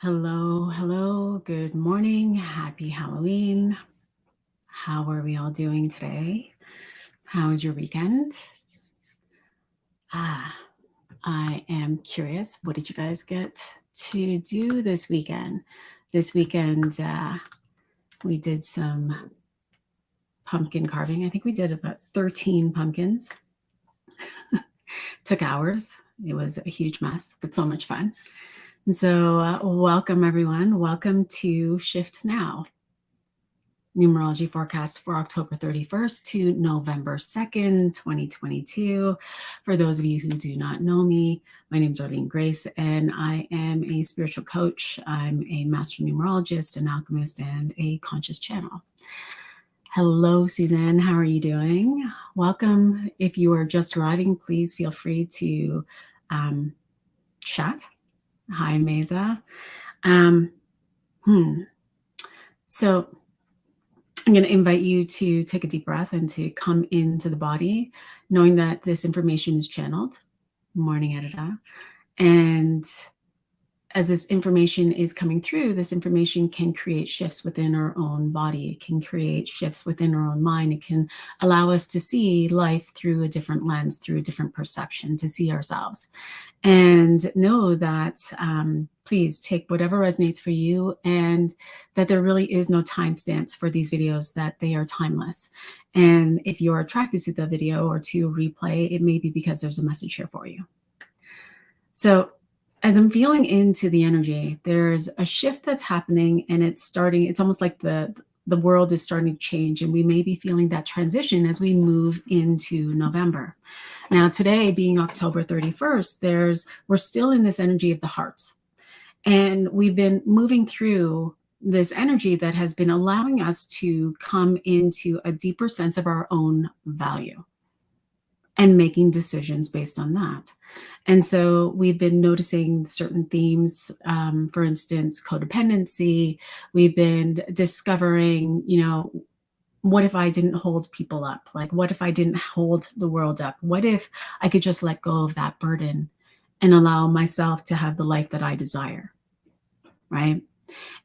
Hello, hello, good morning, happy Halloween. How are we all doing today? How was your weekend? I am curious, what did you guys get to do this weekend? This weekend, we did some pumpkin carving. I think we did about 13 pumpkins. Took hours. It was a huge mess, but so much fun. And so welcome everyone. Welcome to Shift Now. Numerology Forecast for October 31st to November 2nd, 2022. For those of you who do not know me, my name is Arlene Grace, and I am a spiritual coach. I'm a master numerologist, an alchemist, and a conscious channel. Hello, Suzanne. How are you doing? Welcome. If you are just arriving, please feel free to chat. Hi, Mesa. So I'm going to invite you to take a deep breath and to come into the body, knowing that this information is channeled. Morning, Edita. And as this information is coming through, this information can create shifts within our own body. It can create shifts within our own mind. It can allow us to see life through a different lens, through a different perception, to see ourselves. And know that please take whatever resonates for you, and that there really is no timestamps for these videos, that they are timeless. And if you're attracted to the video or to replay, it may be because there's a message here for you. So as I'm feeling into the energy, there's a shift that's happening, and it's almost like the world is starting to change, and we may be feeling that transition as we move into November. Now, today being October 31st, we're still in this energy of the hearts. And we've been moving through this energy that has been allowing us to come into a deeper sense of our own value and making decisions based on that. And so we've been noticing certain themes, for instance, codependency. We've been discovering, what if I didn't hold people up? Like, what if I didn't hold the world up? What if I could just let go of that burden and allow myself to have the life that I desire, right?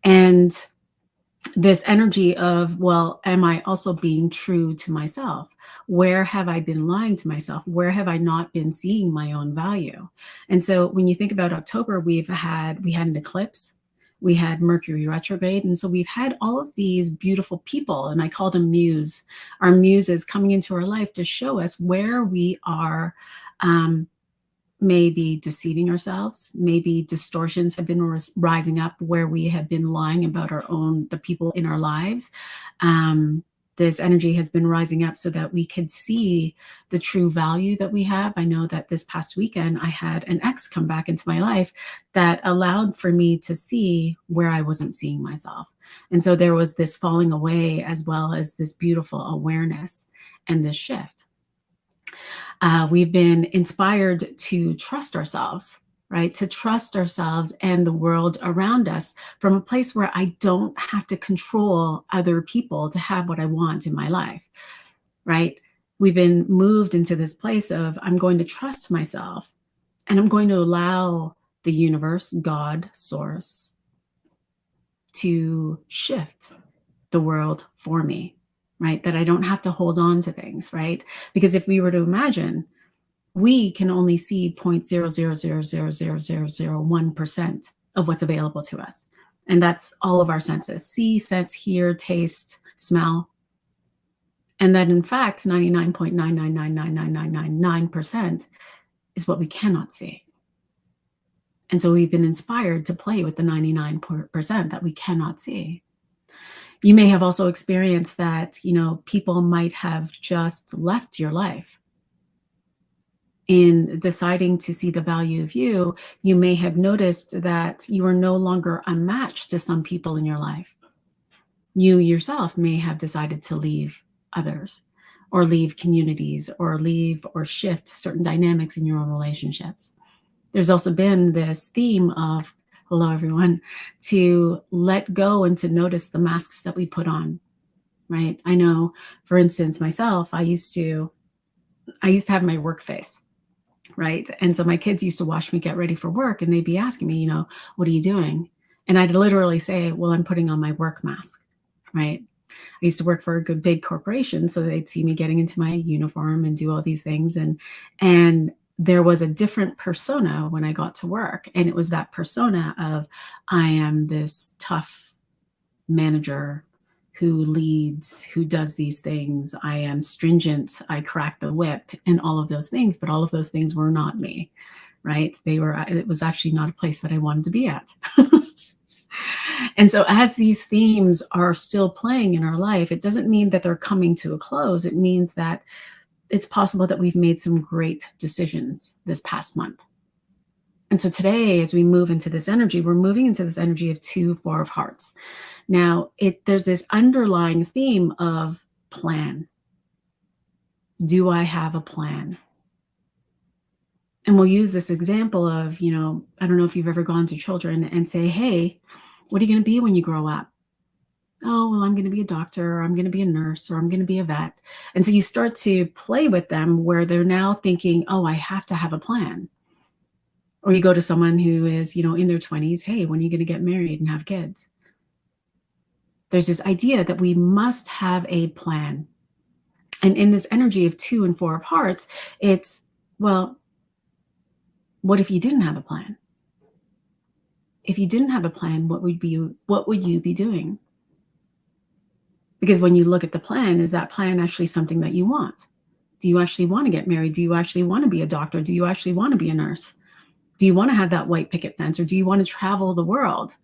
And this energy of, well, am I also being true to myself? Where have I been lying to myself? Where have I not been seeing my own value? And so when you think about October, we had an eclipse, we had Mercury retrograde. And so we've had all of these beautiful people, and I call them our muses coming into our life to show us where we are maybe deceiving ourselves. Maybe distortions have been rising up where we have been lying about the people in our lives. This energy has been rising up so that we could see the true value that we have. I know that this past weekend, I had an ex come back into my life that allowed for me to see where I wasn't seeing myself. And so there was this falling away, as well as this beautiful awareness and this shift. We've been inspired to trust ourselves, right? To trust ourselves and the world around us from a place where I don't have to control other people to have what I want in my life, right? We've been moved into this place of, I'm going to trust myself, and I'm going to allow the universe, God, source, to shift the world for me, right? That I don't have to hold on to things, right? Because if we were to imagine, we can only see 0.000000001% of what's available to us. And that's all of our senses: see, sense, hear, taste, smell. And that in fact, 99.9999999% is what we cannot see. And so we've been inspired to play with the 99% that we cannot see. You may have also experienced that, people might have just left your life. In deciding to see the value of you, you may have noticed that you are no longer a match to some people in your life. You yourself may have decided to leave others, or leave communities, or leave or shift certain dynamics in your own relationships. There's also been this theme of, hello everyone, to let go and to notice the masks that we put on, right? I know, for instance, myself, I used to have my work face, right? And so my kids used to watch me get ready for work, and they'd be asking me, what are you doing? And I'd literally say, well, I'm putting on my work mask, right? I used to work for a good big corporation, so they'd see me getting into my uniform and do all these things. And there was a different persona when I got to work. And it was that persona of, I am this tough manager who leads, who does these things. I am stringent, I crack the whip, and all of those things. But all of those things were not me, right? It was actually not a place that I wanted to be at. And so as these themes are still playing in our life, it doesn't mean that they're coming to a close. It means that it's possible that we've made some great decisions this past month. And so today, as we move into this energy, we're moving into this energy of 2, 4 of hearts. Now, there's this underlying theme of plan. Do I have a plan? And we'll use this example of, I don't know if you've ever gone to children and say, hey, what are you going to be when you grow up? Oh, well, I'm going to be a doctor, or I'm going to be a nurse, or I'm going to be a vet. And so you start to play with them where they're now thinking, oh, I have to have a plan. Or you go to someone who is, in their 20s, hey, when are you going to get married and have kids? There's this idea that we must have a plan. And in this energy of 2 and 4 of hearts, it's, well, what if you didn't have a plan? If you didn't have a plan, what would you be doing? Because when you look at the plan, is that plan actually something that you want? Do you actually want to get married? Do you actually want to be a doctor? Do you actually want to be a nurse? Do you want to have that white picket fence, or do you want to travel the world?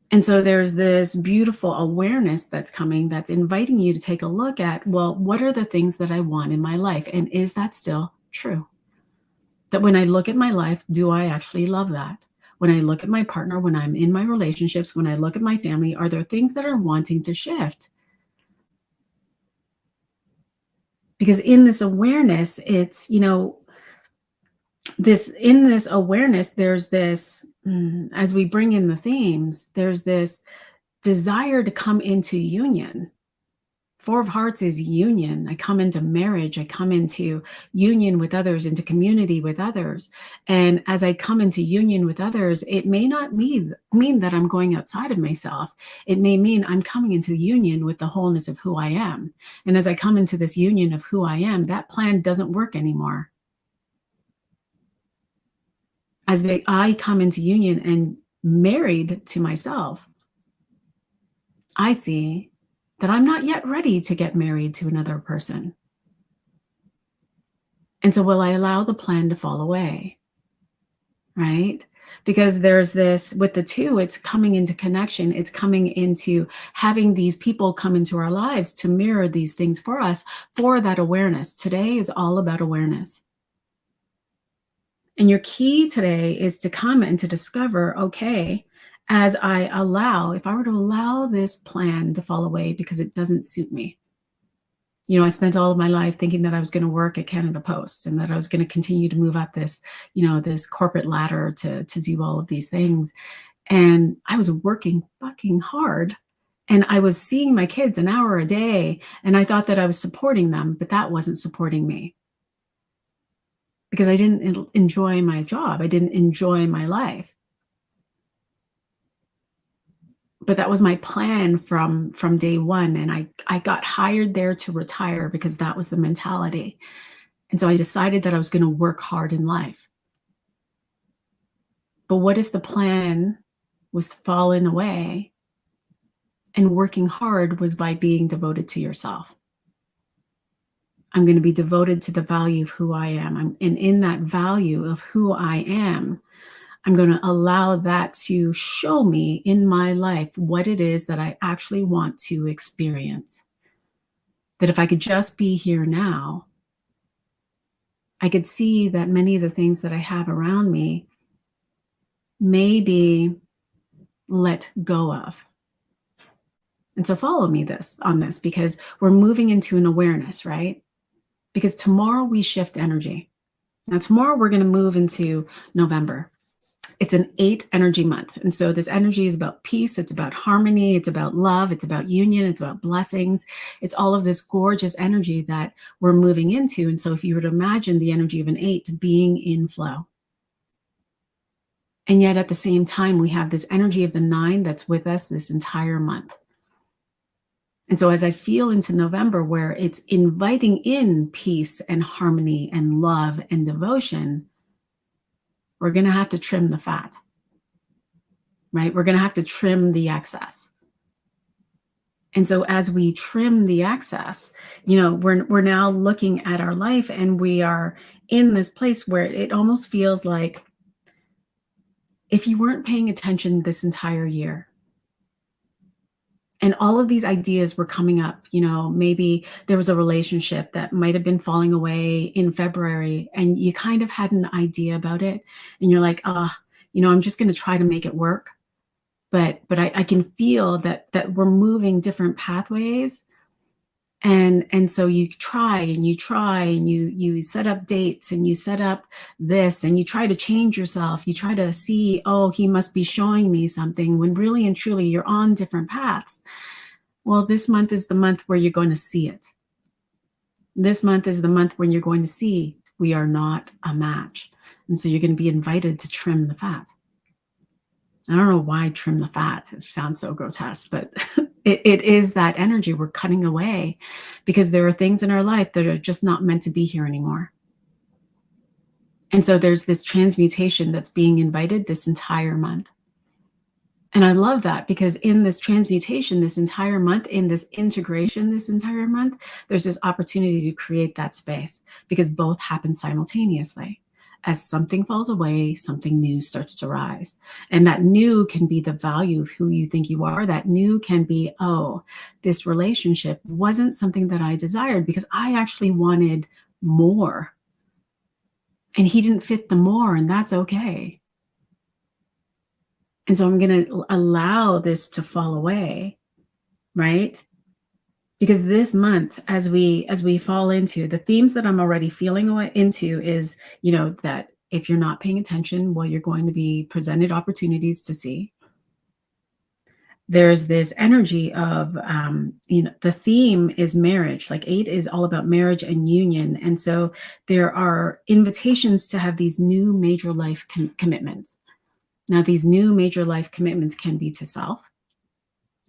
And so there's this beautiful awareness that's coming that's inviting you to take a look at, well, what are the things that I want in my life? And is that still true? That when I look at my life, do I actually love that? When I look at my partner, when I'm in my relationships, when I look at my family, are there things that are wanting to shift? Because in this awareness, it's, in this awareness, there's this, as we bring in the themes, there's this desire to come into union. 4 of hearts is union. I come into marriage. I come into union with others, into community with others. And as I come into union with others, it may not mean that I'm going outside of myself. It may mean I'm coming into union with the wholeness of who I am. And as I come into this union of who I am, that plan doesn't work anymore. As I come into union and married to myself, I see that I'm not yet ready to get married to another person. And so will I allow the plan to fall away? Right? Because there's this, with the 2, it's coming into connection. It's coming into having these people come into our lives to mirror these things for us, for that awareness. Today is all about awareness. And your key today is to come and to discover, okay, as if I were to allow this plan to fall away because it doesn't suit me. I spent all of my life thinking that I was going to work at Canada Post and that I was going to continue to move up this, this corporate ladder to do all of these things. And I was working fucking hard. And I was seeing my kids an hour a day. And I thought that I was supporting them, but that wasn't supporting me. Because I didn't enjoy my job. I didn't enjoy my life. But that was my plan from day one. And I got hired there to retire because that was the mentality. And so I decided that I was going to work hard in life. But what if the plan was falling away and working hard was by being devoted to yourself? I'm going to be devoted to the value of who I am. And in that value of who I am, I'm going to allow that to show me in my life what it is that I actually want to experience. That if I could just be here now, I could see that many of the things that I have around me may be let go of. And so follow me on this, because we're moving into an awareness, right? Because tomorrow we shift energy. Now tomorrow we're going to move into November. It's an 8 energy month. And so this energy is about peace. It's about harmony. It's about love. It's about union. It's about blessings. It's all of this gorgeous energy that we're moving into. And so if you were to imagine the energy of an 8 being in flow, And yet at the same time, we have this energy of the 9 that's with us this entire month. And so as I feel into November, where it's inviting in peace and harmony and love and devotion, we're going to have to trim the fat, right? We're going to have to trim the excess. And so as we trim the excess, we're now looking at our life, and we are in this place where it almost feels like if you weren't paying attention this entire year, and all of these ideas were coming up, maybe there was a relationship that might have been falling away in February, and you kind of had an idea about it, and you're like, I'm just going to try to make it work. But I can feel that we're moving different pathways. And so you try and you set up dates, and you set up this, and you try to change yourself. You try to see, he must be showing me something, when really and truly you're on different paths. Well, this month is the month where you're going to see it. This month is the month when you're going to see we are not a match. And so you're going to be invited to trim the fat. I don't know why trim the fat. It sounds so grotesque, but it is that energy. We're cutting away because there are things in our life that are just not meant to be here anymore. And so there's this transmutation that's being invited this entire month. And I love that, because in this transmutation, this entire month, in this integration, this entire month, there's this opportunity to create that space, because both happen simultaneously. As something falls away, something new starts to rise. And that new can be the value of who you think you are. That new can be, this relationship wasn't something that I desired, because I actually wanted more. And he didn't fit the more, and that's okay. And so I'm going to allow this to fall away, right? Because this month, as we fall into the themes that I'm already feeling into, is, that if you're not paying attention, well, you're going to be presented opportunities to see. There's this energy of, the theme is marriage. Like 8 is all about marriage and union. And so there are invitations to have these new major life commitments. Now, these new major life commitments can be to self.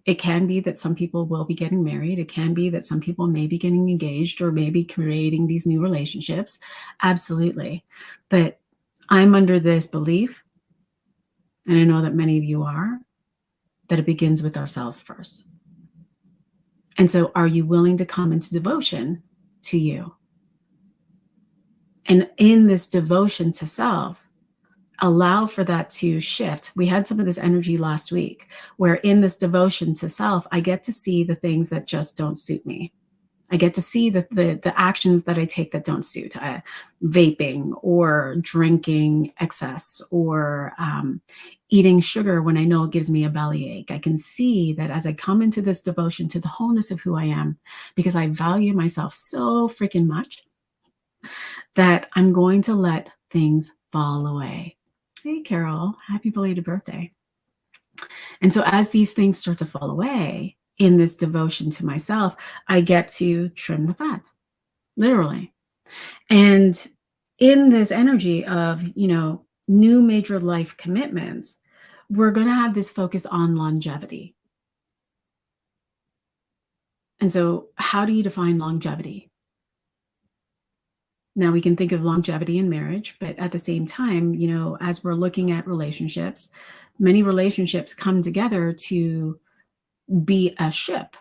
It can be that some people will be getting married. It can be that some people may be getting engaged, or maybe creating these new relationships. Absolutely. But I'm under this belief, and I know that many of you are, that it begins with ourselves first. And so are you willing to come into devotion to you? And in this devotion to self, allow for that to shift. We had some of this energy last week, where in this devotion to self, I get to see the things that just don't suit me. I get to see the actions that I take that don't suit, vaping, or drinking excess, or eating sugar when I know it gives me a bellyache. I can see that as I come into this devotion to the wholeness of who I am, because I value myself so freaking much, that I'm going to let things fall away. Hey, Carol, happy belated birthday. And so as these things start to fall away in this devotion to myself, I get to trim the fat, literally. And in this energy of, new major life commitments, we're going to have this focus on longevity. And so how do you define longevity? Now, we can think of longevity in marriage, but at the same time, as we're looking at relationships, many relationships come together to be a ship,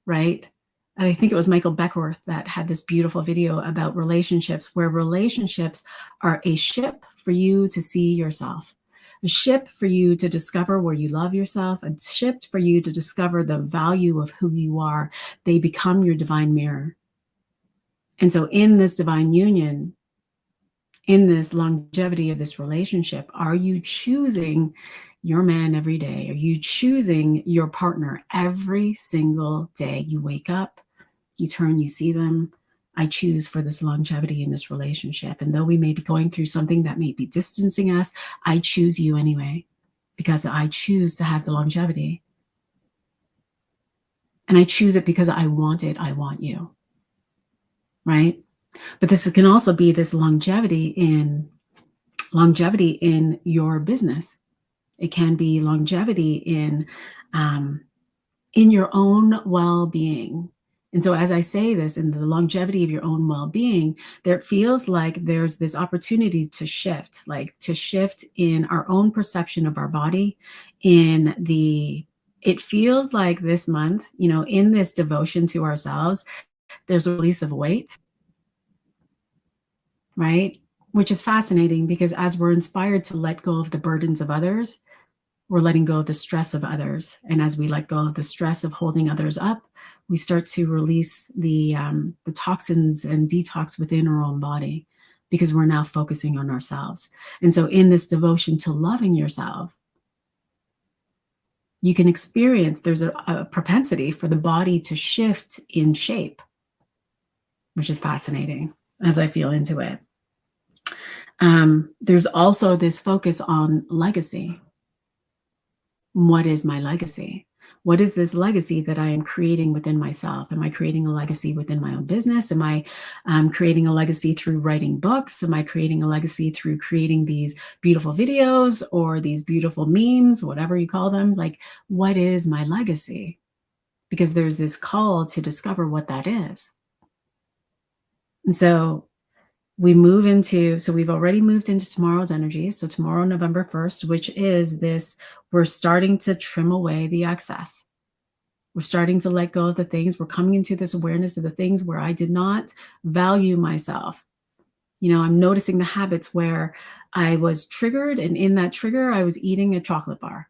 right? And I think it was Michael Beckworth that had this beautiful video about relationships, where relationships are a ship for you to see yourself, a ship for you to discover where you love yourself, a ship for you to discover the value of who you are. They become your divine mirror. And so in this divine union, in this longevity of this relationship, are you choosing your man every day? Are you choosing your partner every single day? You wake up, you turn, you see them. I choose for this longevity in this relationship. And though we may be going through something that may be distancing us, I choose you anyway, because I choose to have the longevity. And I choose it because I want it. I want you. Right? But this can also be this longevity in longevity in your business. It can be longevity in your own well-being. And so as I say this, in the longevity of your own well-being, there feels like there's this opportunity to shift, like to shift in our own perception of our body. It feels like this month, in this devotion to ourselves, there's a release of weight, right? Which is fascinating because as we're inspired to let go of the burdens of others, we're letting go of the stress of others. And as we let go of the stress of holding others up, we start to release the toxins and detox within our own body because we're now focusing on ourselves. And so in this devotion to loving yourself, you can experience there's a propensity for the body to shift in shape, which is fascinating as I feel into it. There's also this focus on legacy. What is my legacy? What is this legacy that I am creating within myself? Am I creating a legacy within my own business? Am I creating a legacy through writing books? Am I creating a legacy through creating these beautiful videos or these beautiful memes, whatever you call them? Like, what is my legacy? Because there's this call to discover what that is. And so we've already moved into tomorrow's energy. So tomorrow, November 1st, which is this, we're starting to trim away the excess. We're starting to let go of the things. We're coming into this awareness of the things where I did not value myself. I'm noticing the habits where I was triggered, and in that trigger, I was eating a chocolate bar.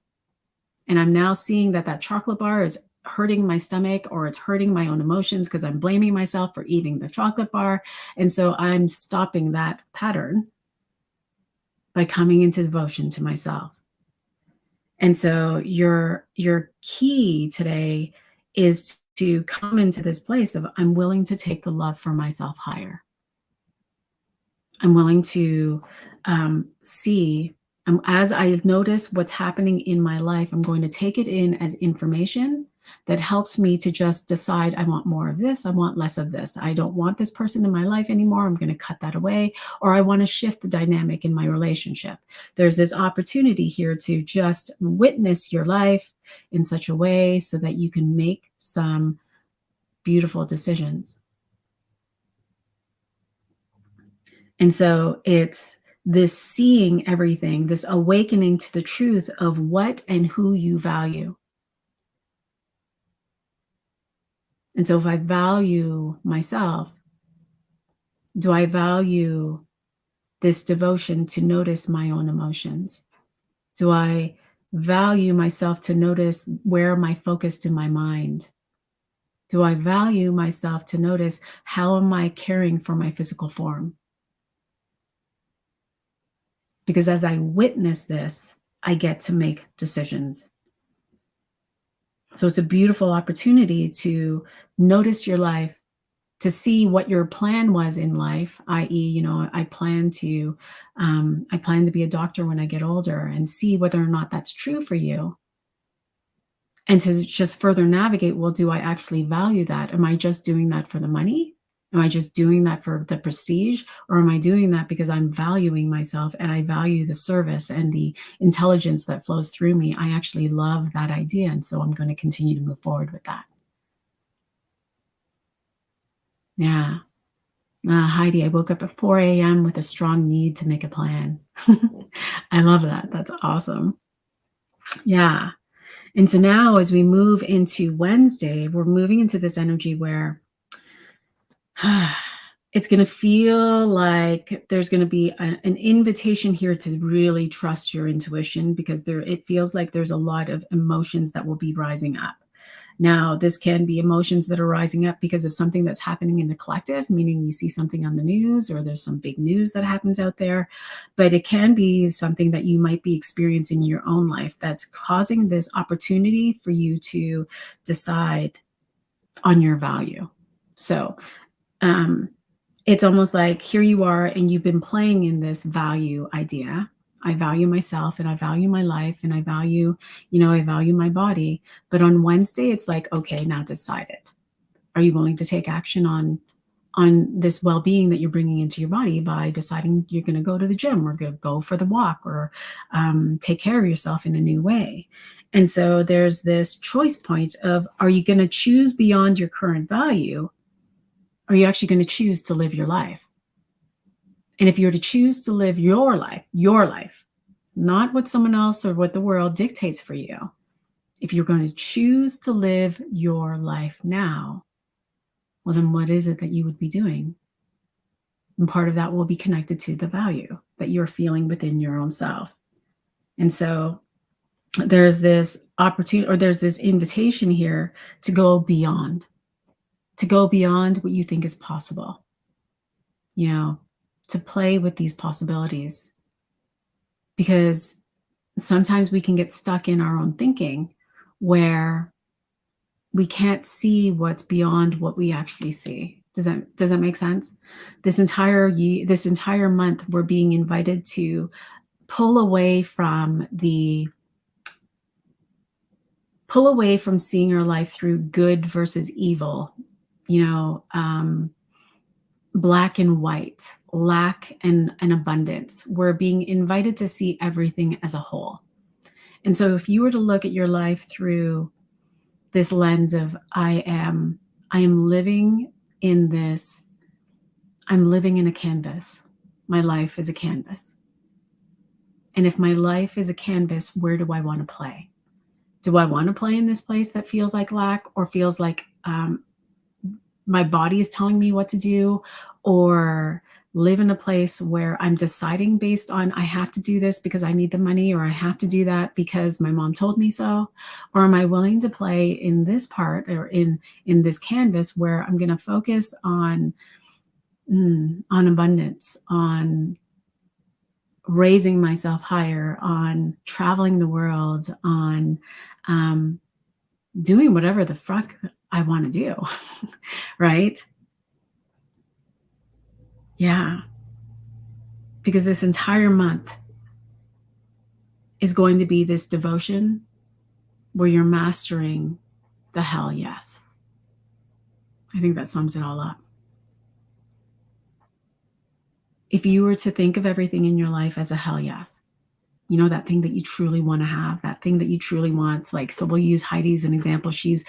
And I'm now seeing that chocolate bar is hurting my stomach, or it's hurting my own emotions because I'm blaming myself for eating the chocolate bar. And so I'm stopping that pattern by coming into devotion to myself. And so your key today is to come into this place of, I'm willing to take the love for myself higher. I'm willing to see, as I notice what's happening in my life, I'm going to take it in as information that helps me to just decide, I want more of this, I want less of this. I don't want this person in my life anymore, I'm going to cut that away, or I want to shift the dynamic in my relationship. There's this opportunity here to just witness your life in such a way so that you can make some beautiful decisions. And so it's this seeing everything, this awakening to the truth of what and who you value. And so if I value myself, do I value this devotion to notice my own emotions? Do I value myself to notice where am I focused in my mind? Do I value myself to notice how am I caring for my physical form? Because as I witness this, I get to make decisions. So it's a beautiful opportunity to notice your life, to see what your plan was in life, i.e., I plan to be a doctor when I get older, and see whether or not that's true for you. And to just further navigate, well, do I actually value that? Am I just doing that for the money? Am I just doing that for the prestige? Or am I doing that because I'm valuing myself and I value the service and the intelligence that flows through me? I actually love that idea. And so I'm going to continue to move forward with that. Yeah. Heidi, I woke up at 4 a.m. with a strong need to make a plan. I love that. That's awesome. Yeah. And so now as we move into Wednesday, we're moving into this energy where it's going to feel like there's going to be an invitation here to really trust your intuition, because it feels like there's a lot of emotions that will be rising up. Now, this can be emotions that are rising up because of something that's happening in the collective, meaning you see something on the news or there's some big news that happens out there. But it can be something that you might be experiencing in your own life that's causing this opportunity for you to decide on your value. So it's almost like here you are and you've been playing in this value idea. I value myself and I value my life and I value my body. But on Wednesday, it's like, okay, now decide it. Are you willing to take action on on this well-being that you're bringing into your body by deciding you're going to go to the gym or go for the walk or take care of yourself in a new way. And so there's this choice point of, are you going to choose beyond your current value? Or are you actually going to choose to live your life? And if you're to choose to live your life, not what someone else or what the world dictates for you, if you're going to choose to live your life now, well, then what is it that you would be doing? And part of that will be connected to the value that you're feeling within your own self. And so there's this opportunity, or there's this invitation here to go beyond what you think is possible, to play with these possibilities. Because sometimes we can get stuck in our own thinking where we can't see what's beyond what we actually see. Does that make sense? This entire month, we're being invited to pull away from seeing our life through good versus evil, black and white, lack and abundance. We're being invited to see everything as a whole. And so if you were to look at your life through this lens of I am living in this, I'm living in a canvas. My life is a canvas. And if my life is a canvas, where do I want to play? Do I want to play in this place that feels like lack, or feels like my body is telling me what to do, or live in a place where I'm deciding based on I have to do this because I need the money, or I have to do that because my mom told me so? Or am I willing to play in this part, or in this canvas where I'm going to focus on abundance, on raising myself higher, on traveling the world, on doing whatever the fuck I want to do, right? Yeah. Because this entire month is going to be this devotion where you're mastering the hell yes. I think that sums it all up. If you were to think of everything in your life as a hell yes, that thing that you truly want to have, that thing that you truly want. Like, so we'll use Heidi as an example. She's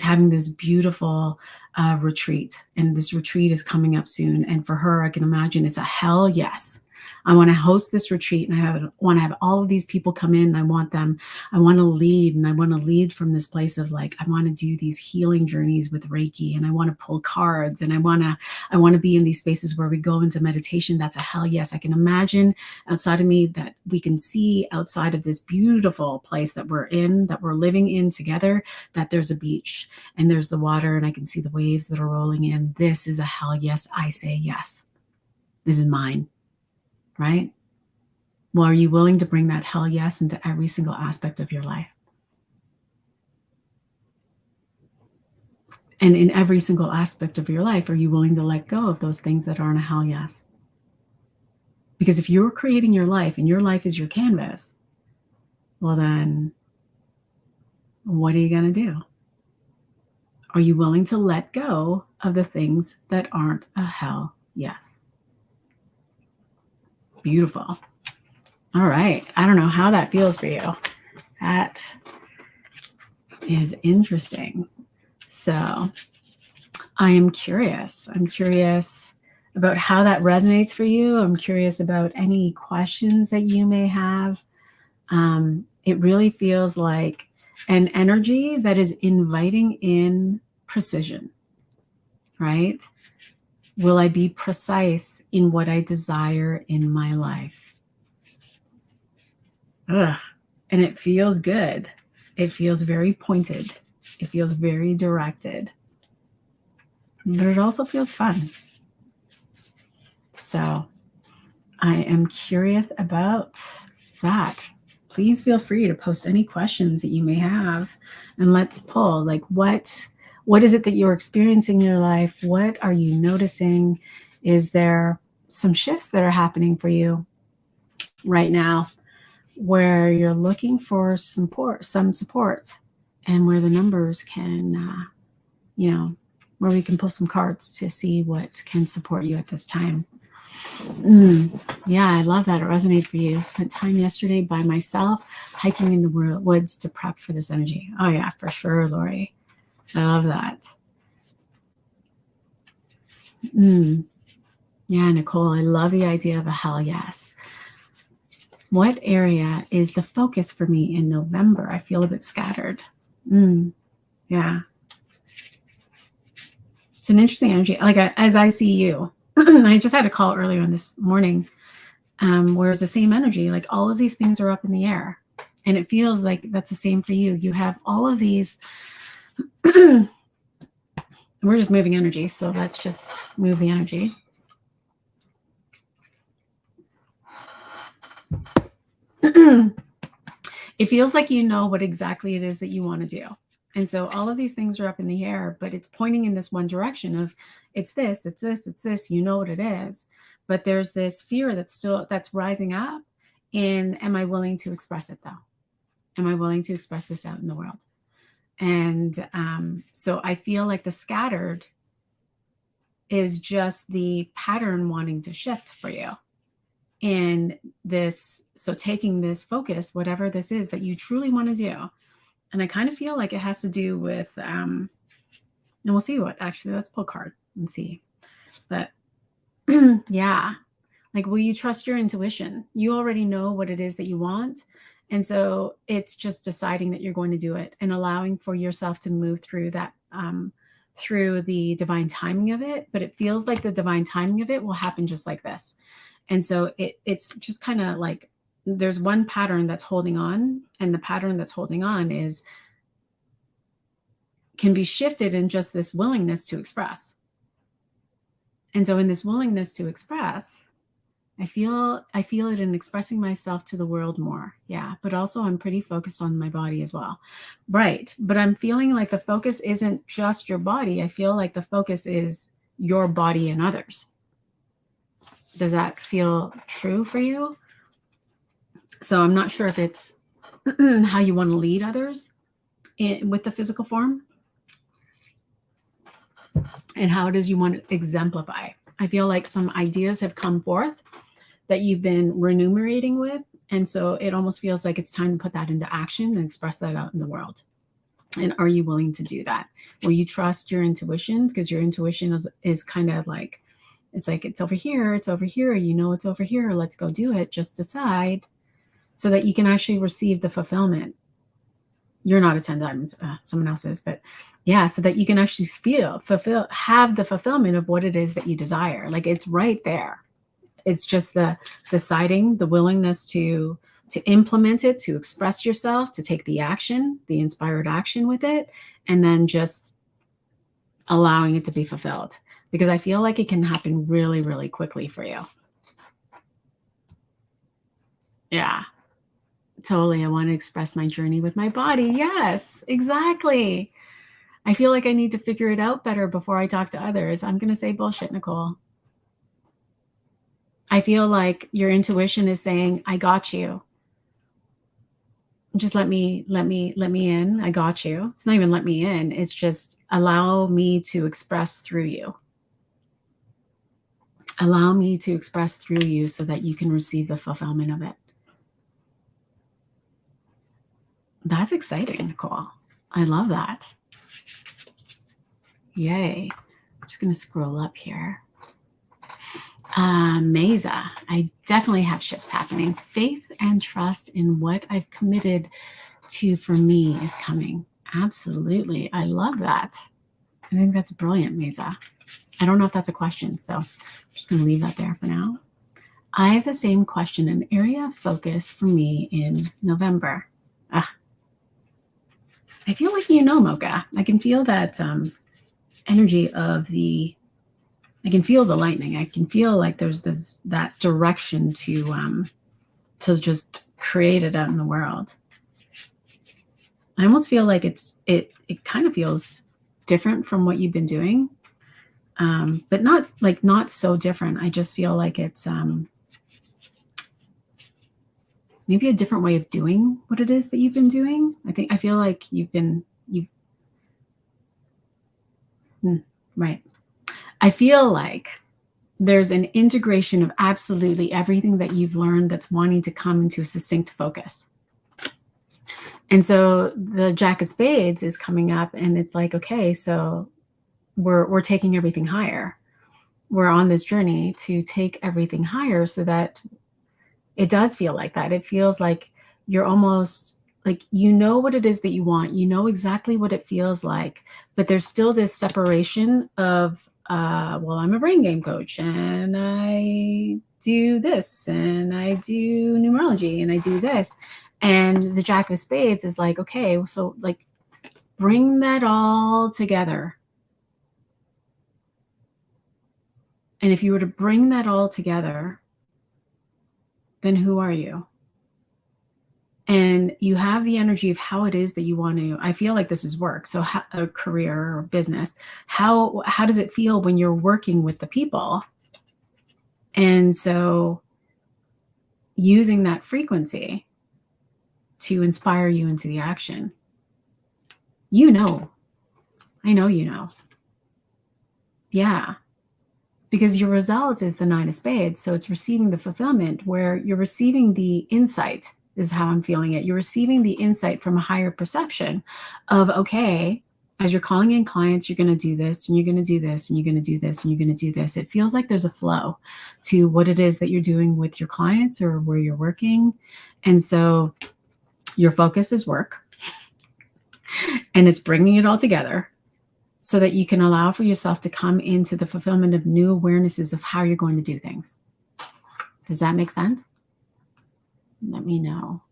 having this beautiful retreat, and this retreat is coming up soon. And for her, I can imagine it's a hell yes. I want to host this retreat, and I want to have all of these people come in. And I want to lead, and I want to lead from this place of like, I want to do these healing journeys with Reiki, and I want to pull cards, and I want to be in these spaces where we go into meditation. That's a hell yes. I can imagine outside of me that we can see outside of this beautiful place that we're in, that we're living in together, that there's a beach and there's the water, and I can see the waves that are rolling in. This is a hell yes. I say yes. This is mine. Right? Well, are you willing to bring that hell yes into every single aspect of your life? And in every single aspect of your life, are you willing to let go of those things that aren't a hell yes? Because if you're creating your life and your life is your canvas, well then, what are you going to do? Are you willing to let go of the things that aren't a hell yes? Beautiful. All right. I don't know how that feels for you. That is interesting. So I am curious. I'm curious about how that resonates for you. I'm curious about any questions that you may have. It really feels like an energy that is inviting in precision, right? Will I be precise in what I desire in my life? Ugh. And it feels good. It feels very pointed. It feels very directed. But it also feels fun. So I am curious about that. Please feel free to post any questions that you may have, and let's pull, like, what is it that you're experiencing in your life? What are you noticing? Is there some shifts that are happening for you right now where you're looking for some support, and where the numbers can, where we can pull some cards to see what can support you at this time. Yeah, I love that. It resonated for you. Spent time yesterday by myself hiking in the woods to prep for this energy. Oh yeah, for sure, Lori. I love that. Yeah, Nicole, I love the idea of a hell yes. What area is the focus for me in November? I feel a bit scattered. Yeah. It's an interesting energy. Like as I see you, I just had a call earlier on this morning where it's the same energy. Like all of these things are up in the air. And it feels like that's the same for you. You have all of these. We're just moving energy. So let's just move the energy. It feels like you know what exactly it is that you want to do. And so all of these things are up in the air, but it's pointing in this one direction of it's this, it's this, it's this, you know what it is. But there's this fear that's rising up. And am I willing to express it though? Am I willing to express this out in the world? And so I feel like the scattered is just the pattern wanting to shift for you. And this, so taking this focus, whatever this is that you truly want to do. And I kind of feel like it has to do with, and we'll see what, actually, let's pull a card and see. But yeah, like, will you trust your intuition? You already know what it is that you want. And so it's just deciding that you're going to do it and allowing for yourself to move through that, through the divine timing of it. But it feels like the divine timing of it will happen just like this. And so it's just kind of like there's one pattern that's holding on, and the pattern that's holding on can be shifted in just this willingness to express. And so in this willingness to express, I feel it in expressing myself to the world more. Yeah. But also I'm pretty focused on my body as well. Right. But I'm feeling like the focus isn't just your body. I feel like the focus is your body and others. Does that feel true for you? So I'm not sure if it's how you want to lead others with the physical form and how it is you want to exemplify. I feel like some ideas have come forth that you've been remunerating with. And so it almost feels like it's time to put that into action and express that out in the world. And are you willing to do that? Will you trust your intuition? Because your intuition is kind of like, it's like, it's over here, it's over here. You know, it's over here. Let's go do it. Just decide so that you can actually receive the fulfillment. You're not a 10 diamonds, someone else is, but yeah, so that you can actually have the fulfillment of what it is that you desire. Like it's right there. It's just the deciding, the willingness to implement it, to express yourself, to take the action, the inspired action with it, and then just allowing it to be fulfilled. Because I feel like it can happen really, really quickly for you. Yeah, totally. I want to express my journey with my body. Yes, exactly. I feel like I need to figure it out better before I talk to others. I'm going to say bullshit, Nicole. I feel like your intuition is saying, I got you. Just let me in. I got you. It's not even let me in. It's just allow me to express through you. Allow me to express through you so that you can receive the fulfillment of it. That's exciting, Nicole. I love that. Yay. I'm just going to scroll up here. Mesa, I definitely have shifts happening. Faith and trust in what I've committed to for me is coming. Absolutely. I love that. I think that's brilliant, Mesa. I don't know if that's a question, so I'm just going to leave that there for now. I have the same question, an area of focus for me in November. I feel like you know, Mocha. I can feel that energy of I can feel the lightning. I can feel like there's that direction to just create it out in the world. I almost feel like it kind of feels different from what you've been doing, but not so different. I just feel like it's maybe a different way of doing what it is that you've been doing. I feel like Right. I feel like there's an integration of absolutely everything that you've learned that's wanting to come into a succinct focus. And so the Jack of Spades is coming up, and it's like, okay, so we're taking everything higher. We're on this journey to take everything higher so that it does feel like that. It feels like you're almost like, you know what it is that you want. You know exactly what it feels like, but there's still this separation of, well, I'm a brain game coach and I do this and I do numerology and I do this. And the Jack of Spades is like, okay, so like bring that all together. And if you were to bring that all together, then who are you? And you have the energy of how it is that you want to. I feel like this is work. So a career or business, how does it feel when you're working with the people? And so using that frequency to inspire you into the action. You know, I know you know. Yeah. Because your result is the Nine of Spades. So it's receiving the fulfillment where you're receiving the insight, is how I'm feeling it. You're receiving the insight from a higher perception of, okay, as you're calling in clients, you're going to do this and you're going to do this and you're going to do this and you're going to do this. It feels like there's a flow to what it is that you're doing with your clients or where you're working. And so your focus is work, and it's bringing it all together so that you can allow for yourself to come into the fulfillment of new awarenesses of how you're going to do things. Does that make sense? Let me know.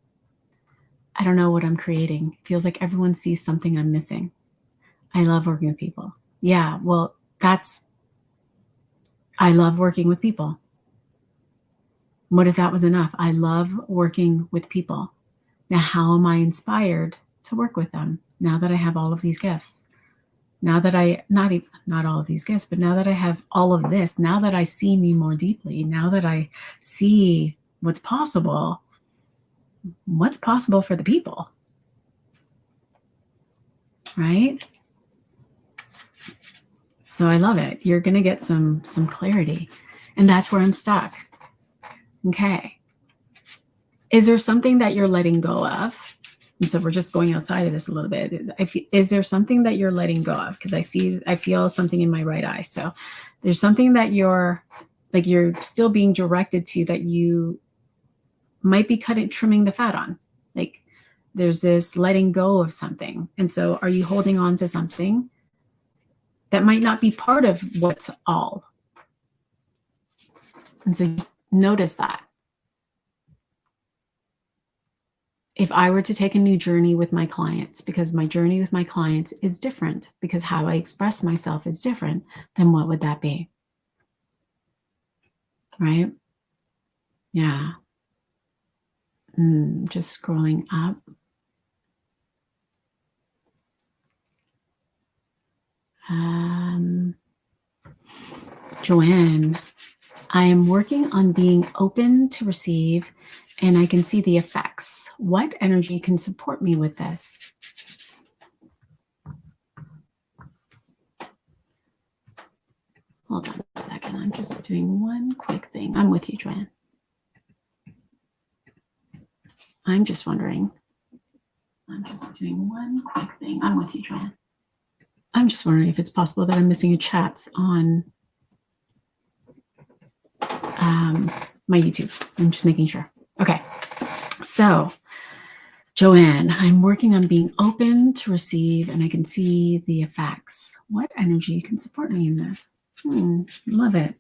I don't know what I'm creating. It feels like everyone sees something I'm missing. I love working with people. Yeah, well, I love working with people. What if that was enough? I love working with people. Now, how am I inspired to work with them now that I have all of these gifts? Now that I, not all of these gifts, but now that I have all of this, now that I see me more deeply, now that I see what's possible for the people, right? So I love it. You're going to get some clarity, and that's where I'm stuck. Okay. Is there something that you're letting go of? And so we're just going outside of this a little bit. Is there something that you're letting go of? Because I feel something in my right eye. So there's something that you're still being directed to that you might be trimming the fat on. Like there's this letting go of something. And so are you holding on to something that might not be part of what's all? And so just notice that. If I were to take a new journey with my clients, because my journey with my clients is different, because how I express myself is different, then what would that be? Right? Yeah. Just scrolling up. Joanne, I am working on being open to receive, and I can see the effects. What energy can support me with this? Hold on a second. I'm just doing one quick thing. I'm with you, Joanne. I'm just wondering. I'm just doing one quick thing. I'm with you, Joanne. I'm just wondering if it's possible that I'm missing a chat on my YouTube. I'm just making sure. Okay. So, Joanne, I'm working on being open to receive, and I can see the effects. What energy can support me in this? Love it.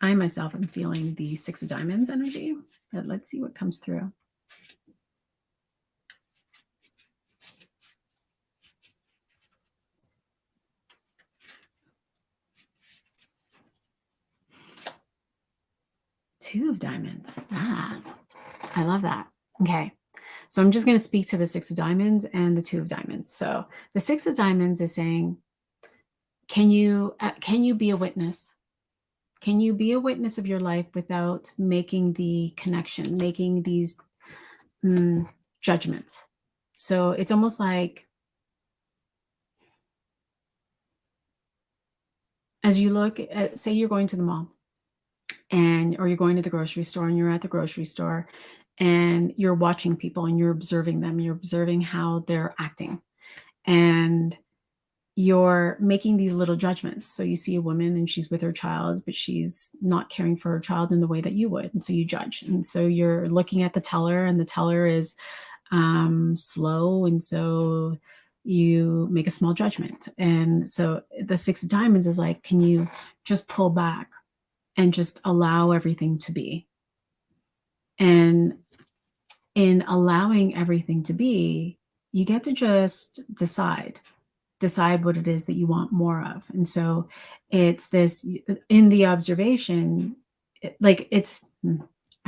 I myself am feeling the Six of Diamonds energy, but let's see what comes through. Two of Diamonds. I love that. Okay. So I'm just going to speak to the Six of Diamonds and the Two of Diamonds. So the Six of Diamonds is saying, can you be a witness? Can you be a witness of your life without making the connection, making these judgments? So it's almost like, as you look at, say you're going to the mall, and or you're going to the grocery store, and you're at the grocery store, and you're watching people and you're observing them, you're observing how they're acting, and you're making these little judgments. So you see a woman and she's with her child, but she's not caring for her child in the way that you would. And so you judge. And so you're looking at the teller, and the teller is slow. And so you make a small judgment. And so the Six of Diamonds is like, can you just pull back and just allow everything to be? And in allowing everything to be, you get to just decide what it is that you want more of. And so it's this, in the observation, like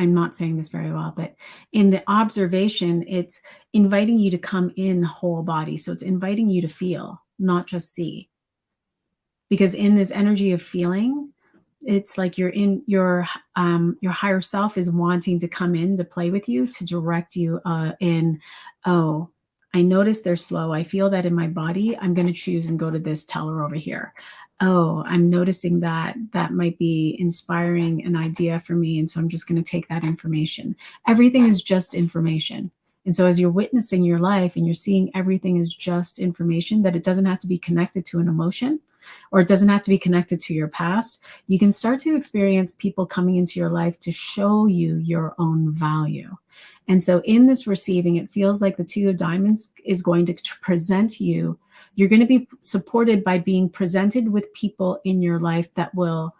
I'm not saying this very well, but in the observation, it's inviting you to come in whole body. So it's inviting you to feel, not just see. Because in this energy of feeling, it's like you're in your higher self is wanting to come in to play with you, to direct you in, oh, I notice they're slow. I feel that in my body. I'm going to choose and go to this teller over here. Oh, I'm noticing that that might be inspiring an idea for me. And so I'm just going to take that information. Everything is just information. And so as you're witnessing your life and you're seeing everything is just information, that it doesn't have to be connected to an emotion, or it doesn't have to be connected to your past, you can start to experience people coming into your life to show you your own value. And so in this receiving, it feels like the Two of Diamonds is going to present you. You're going to be supported by being presented with people in your life that will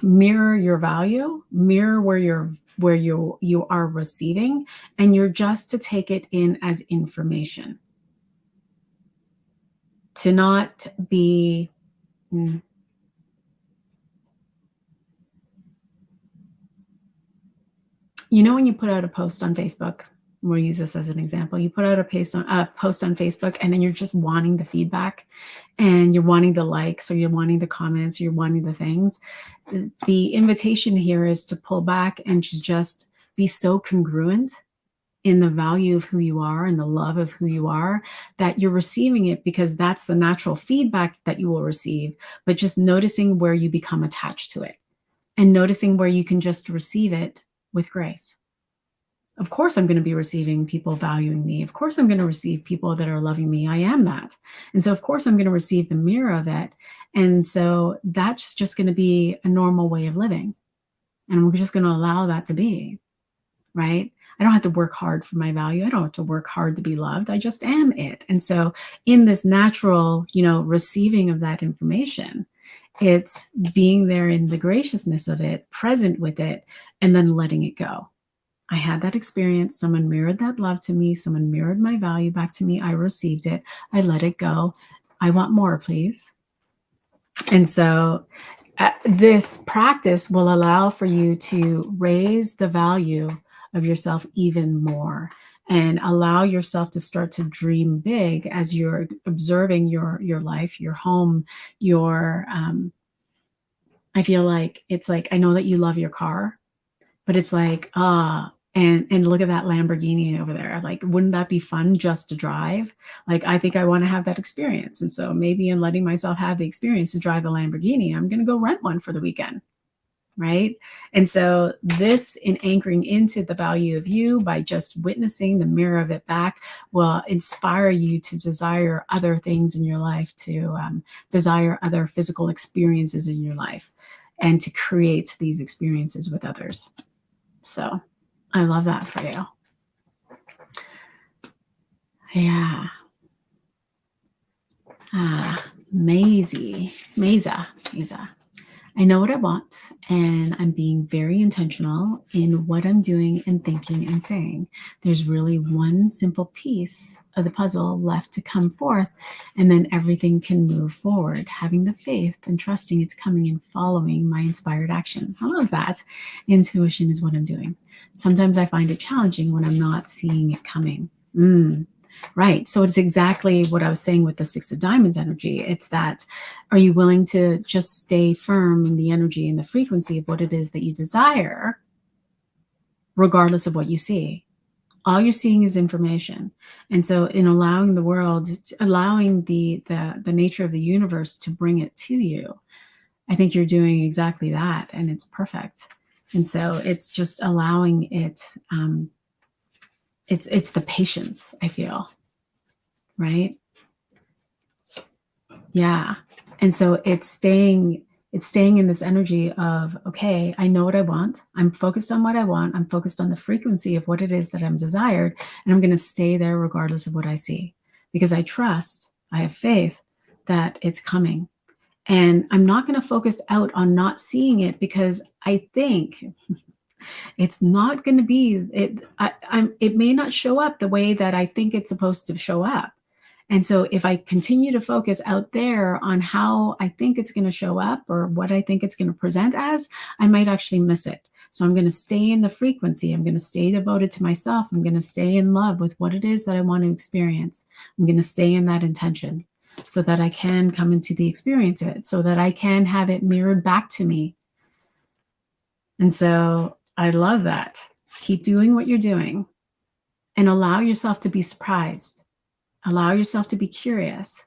mirror your value, mirror where you are receiving, and you're just to take it in as information. To not be you know, when you put out a post on Facebook, we'll use this as an example. You put out a post on Facebook, and then you're just wanting the feedback, and you're wanting the likes, or you're wanting the comments, or you're wanting the things. The invitation here is to pull back and to just be so congruent in the value of who you are and the love of who you are, that you're receiving it because that's the natural feedback that you will receive, but just noticing where you become attached to it, and noticing where you can just receive it with grace. Of course, I'm going to be receiving people valuing me. Of course, I'm going to receive people that are loving me. I am that. And so, of course, I'm going to receive the mirror of it. And so that's just going to be a normal way of living. And I'm just going to allow that to be, right? I don't have to work hard for my value. I don't have to work hard to be loved. I just am it. And so in this natural, receiving of that information, it's being there in the graciousness of it, present with it, and then letting it go. I had that experience. Someone mirrored that love to me. Someone mirrored my value back to me. I received it. I let it go. I want more, please. And so this practice will allow for you to raise the value of yourself even more, and allow yourself to start to dream big as you're observing your life, your home, your I feel like it's like, I know that you love your car, but it's like, and look at that Lamborghini over there. Like, wouldn't that be fun just to drive? Like, I think I want to have that experience. And so maybe in letting myself have the experience to drive the Lamborghini, I'm going to go rent one for the weekend. Right. And so this, in anchoring into the value of you by just witnessing the mirror of it back, will inspire you to desire other things in your life, to desire other physical experiences in your life, and to create these experiences with others. So I love that for you. Yeah. Mesa. I know what I want, and I'm being very intentional in what I'm doing and thinking and saying. There's really one simple piece of the puzzle left to come forth, and then everything can move forward, having the faith and trusting it's coming and following my inspired action. I love that. Intuition is what I'm doing. Sometimes I find it challenging when I'm not seeing it coming. Right. So it's exactly what I was saying with the Six of Diamonds energy. It's that, are you willing to just stay firm in the energy and the frequency of what it is that you desire, regardless of what you see? All you're seeing is information. And so in allowing the world, allowing the nature of the universe to bring it to you, I think you're doing exactly that, and it's perfect. And so it's just allowing it. It's the patience, I feel, right? Yeah. And so it's staying in this energy of, okay, I know what I want. I'm focused on what I want. I'm focused on the frequency of what it is that I'm desired. And I'm going to stay there regardless of what I see, because I trust, I have faith that it's coming. And I'm not going to focus out on not seeing it, because I think it's not going to be it. It may not show up the way that I think it's supposed to show up. And so if I continue to focus out there on how I think it's going to show up or what I think it's going to present as, I might actually miss it. So I'm going to stay in the frequency. I'm going to stay devoted to myself. I'm going to stay in love with what it is that I want to experience. I'm going to stay in that intention so that I can come into the experience it, so that I can have it mirrored back to me. And so I love that. Keep doing what you're doing and allow yourself to be surprised. Allow yourself to be curious,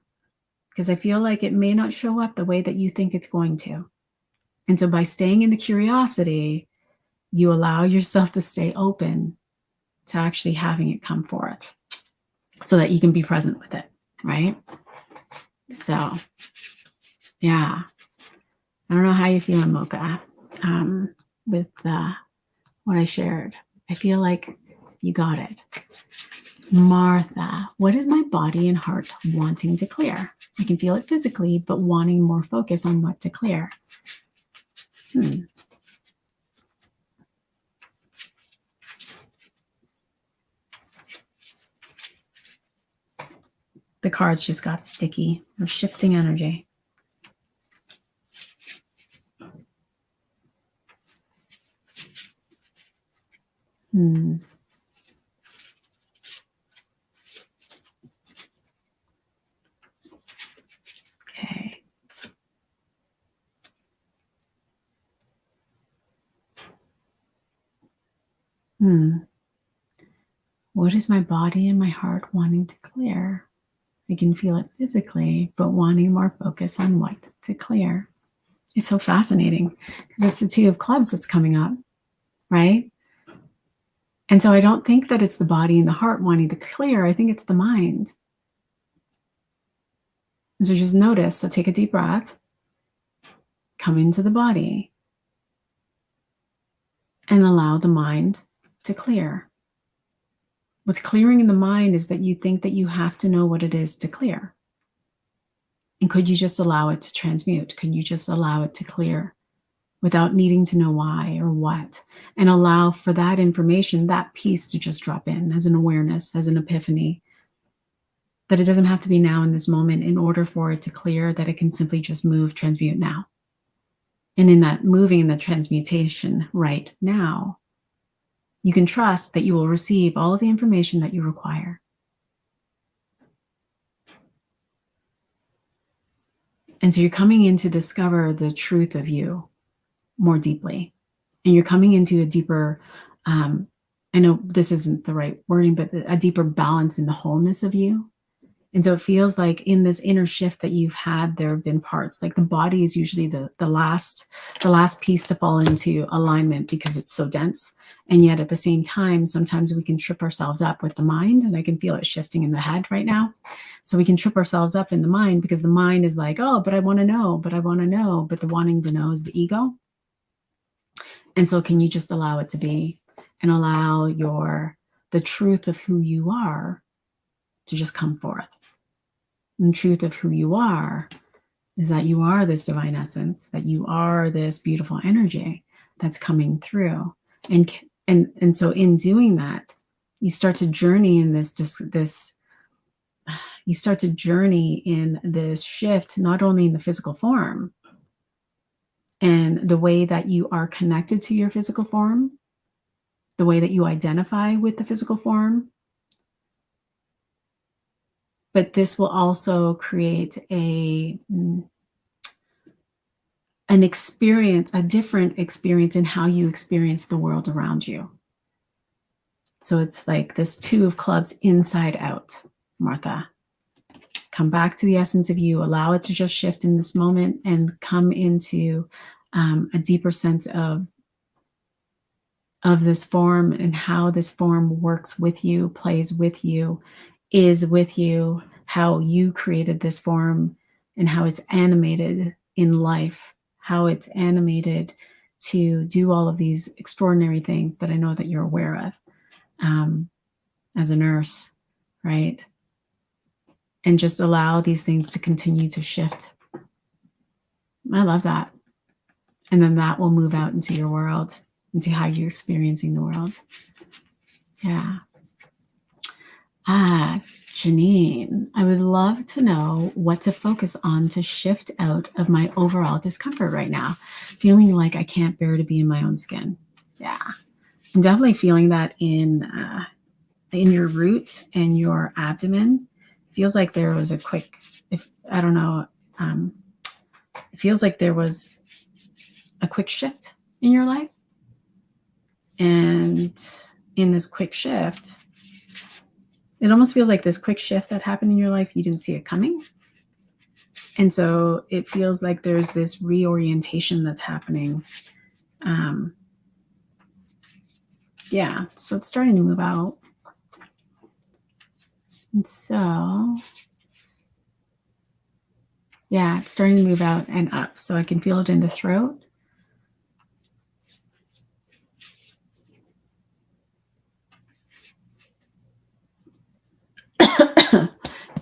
because I feel like it may not show up the way that you think it's going to. And so by staying in the curiosity, you allow yourself to stay open to actually having it come forth so that you can be present with it, right? So, yeah. I don't know how you're feeling, Mocha, with what I shared. I feel like you got it. Martha, what is my body and heart wanting to clear? I can feel it physically, but wanting more focus on what to clear. The cards just got sticky. They're shifting energy. Okay. What is my body and my heart wanting to clear? I can feel it physically, but wanting more focus on what to clear. It's so fascinating because it's the Two of Clubs that's coming up, right? And so I don't think that it's the body and the heart wanting to clear. I think it's the mind. So just notice. So take a deep breath. Come into the body. And allow the mind to clear. What's clearing in the mind is that you think that you have to know what it is to clear. And could you just allow it to transmute? Could you just allow it to clear without needing to know why or what? And allow for that information, that piece to just drop in as an awareness, as an epiphany. That it doesn't have to be now in this moment in order for it to clear, that it can simply just move, transmute now. And in that moving and the transmutation right now, you can trust that you will receive all of the information that you require. And so you're coming in to discover the truth of you more deeply. And you're coming into a deeper, I know this isn't the right wording, but a deeper balance in the wholeness of you. And so it feels like in this inner shift that you've had, there have been parts, like the body is usually the last piece to fall into alignment because it's so dense. And yet at the same time, sometimes we can trip ourselves up with the mind, and I can feel it shifting in the head right now. So we can trip ourselves up in the mind because the mind is like, oh, but I want to know, but I want to know. But the wanting to know is the ego. And so can you just allow it to be and allow the truth of who you are to just come forth? And the truth of who you are is that you are this divine essence, that you are this beautiful energy that's coming through. And so in doing that, you start to journey in you start to journey in this shift, not only in the physical form and the way that you are connected to your physical form, the way that you identify with the physical form, but this will also create an experience, a different experience in how you experience the world around you. So it's like this Two of Clubs inside out, Martha. Come back to the essence of you. Allow it to just shift in this moment and come into a deeper sense of this form and how this form works with you, plays with you, is with you, how you created this form and how it's animated in life, how it's animated to do all of these extraordinary things that I know that you're aware of as a nurse, right? And just allow these things to continue to shift. I love that. And then that will move out into your world, into how you're experiencing the world. Yeah. Janine, I would love to know what to focus on to shift out of my overall discomfort right now. Feeling like I can't bear to be in my own skin. Yeah. I'm definitely feeling that in your root and your abdomen. It feels like there was a quick, it feels like there was a quick shift in your life. And in this quick shift, it almost feels like this quick shift that happened in your life, you didn't see it coming. And so it feels like there's this reorientation that's happening. Yeah, so it's starting to move out. And so, yeah, it's starting to move out and up. So I can feel it in the throat.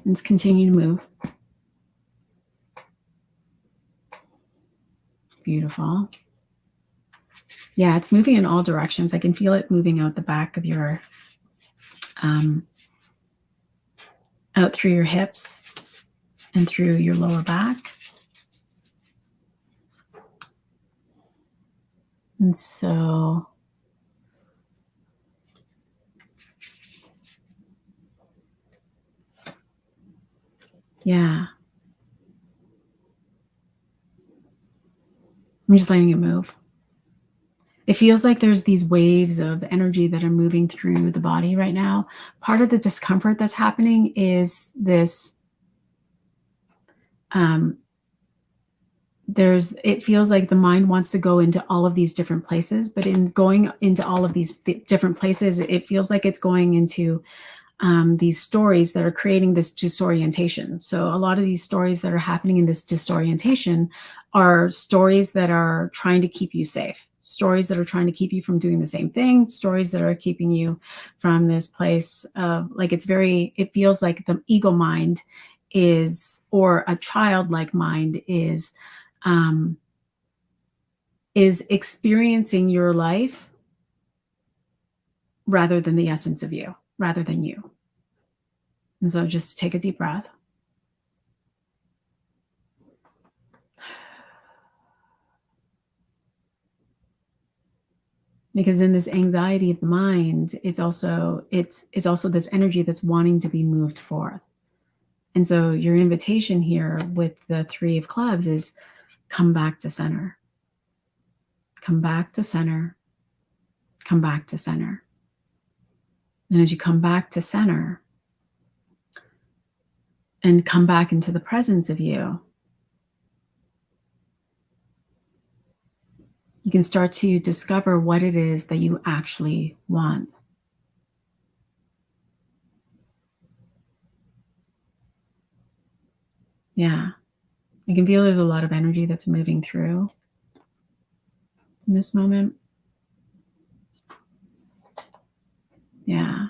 It's continuing to move. Beautiful. Yeah, it's moving in all directions. I can feel it moving out the back of your, out through your hips and through your lower back. And so, yeah. I'm just letting it move. It feels like there's these waves of energy that are moving through the body right now. Part of the discomfort that's happening is this, it feels like the mind wants to go into all of these different places, but in going into all of these different places, it feels like it's going into these stories that are creating this disorientation. So a lot of these stories that are happening in this disorientation are stories that are trying to keep you safe, stories that are trying to keep you from doing the same thing, stories that are keeping you from this place of like, it feels like the ego mind is, or a childlike mind is experiencing your life rather than the essence of you, rather than you. And so just take a deep breath. Because in this anxiety of the mind, it's also this energy that's wanting to be moved forth. And so your invitation here with the Three of Clubs is come back to center. Come back to center. Come back to center. And as you come back to center and come back into the presence of you, you can start to discover what it is that you actually want. Yeah. I can feel there's a lot of energy that's moving through in this moment. Yeah.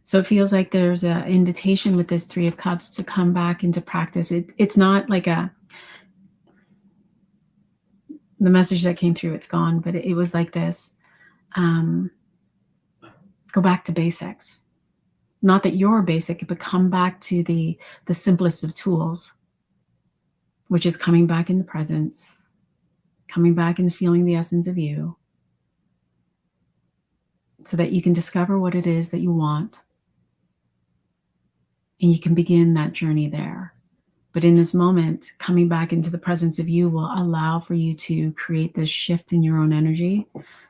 So it feels like there's an invitation with this Three of Cups to come back into practice. It's not like the message that came through, it's gone, but it was like this, go back to basics. Not that you're basic, but come back to the simplest of tools, which is coming back into presence, coming back and feeling the essence of you, so that you can discover what it is that you want. And you can begin that journey there. But in this moment, coming back into the presence of you will allow for you to create this shift in your own energy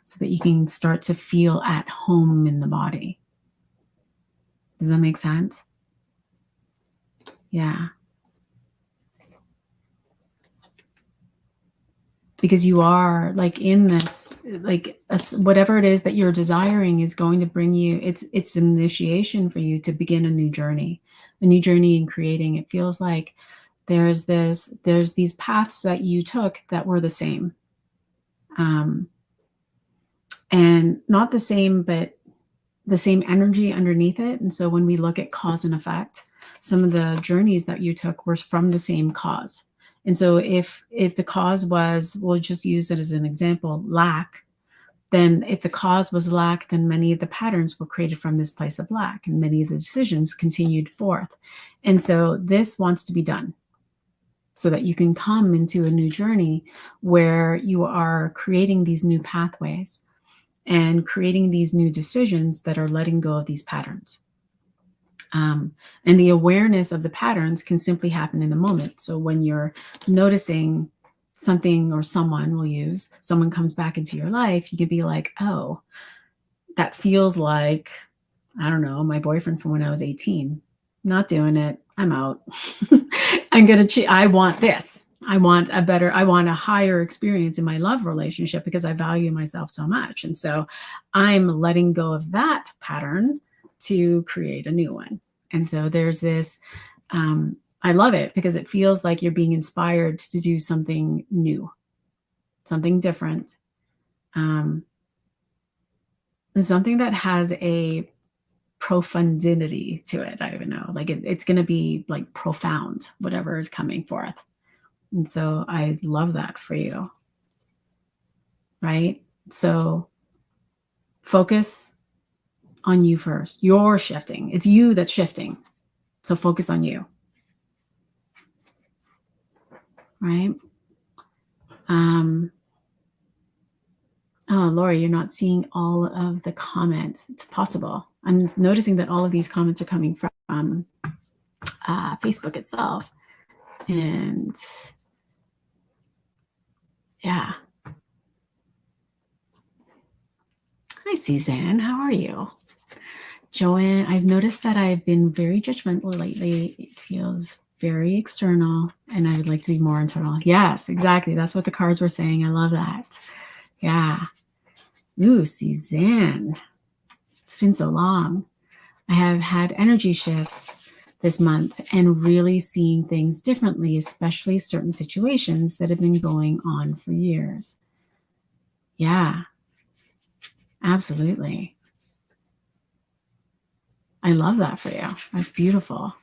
so that you can start to feel at home in the body. Does that make sense? Yeah. Because you are like in this, like whatever it is that you're desiring is going to bring you, it's an initiation for you to begin a new journey in creating. It feels like there's these paths that you took that were the same. And not the same, but the same energy underneath it. And so when we look at cause and effect, some of the journeys that you took were from the same cause. And so if the cause was, we'll just use it as an example, lack, then if the cause was lack, then many of the patterns were created from this place of lack, and many of the decisions continued forth. And so this wants to be done so that you can come into a new journey where you are creating these new pathways and creating these new decisions that are letting go of these patterns. And the awareness of the patterns can simply happen in the moment. So when you're noticing something or someone comes back into your life, you could be like, oh, that feels like, I don't know, my boyfriend from when I was 18. Not doing it. I'm out. I want this. I want a higher experience in my love relationship because I value myself so much. And so I'm letting go of that pattern to create a new one. And so there's this, I love it because it feels like you're being inspired to do something new, something different, and something that has a profundity to it. I don't even know, like it's going to be like profound, whatever is coming forth. And so I love that for you, right? So focus on you first. You're shifting. It's you that's shifting. So focus on you, right? Oh, Lori, you're not seeing all of the comments. It's possible. I'm noticing that all of these comments are coming from Facebook itself. And yeah. Hi, Suzanne. How are you? Joanne, I've noticed that I've been very judgmental lately. It feels very external, and I would like to be more internal. Yes, exactly. That's what the cards were saying. I love that. Yeah. Ooh, Suzanne. It's been so long. I have had energy shifts this month and really seeing things differently, especially certain situations that have been going on for years. Yeah, absolutely. I love that for you. That's beautiful.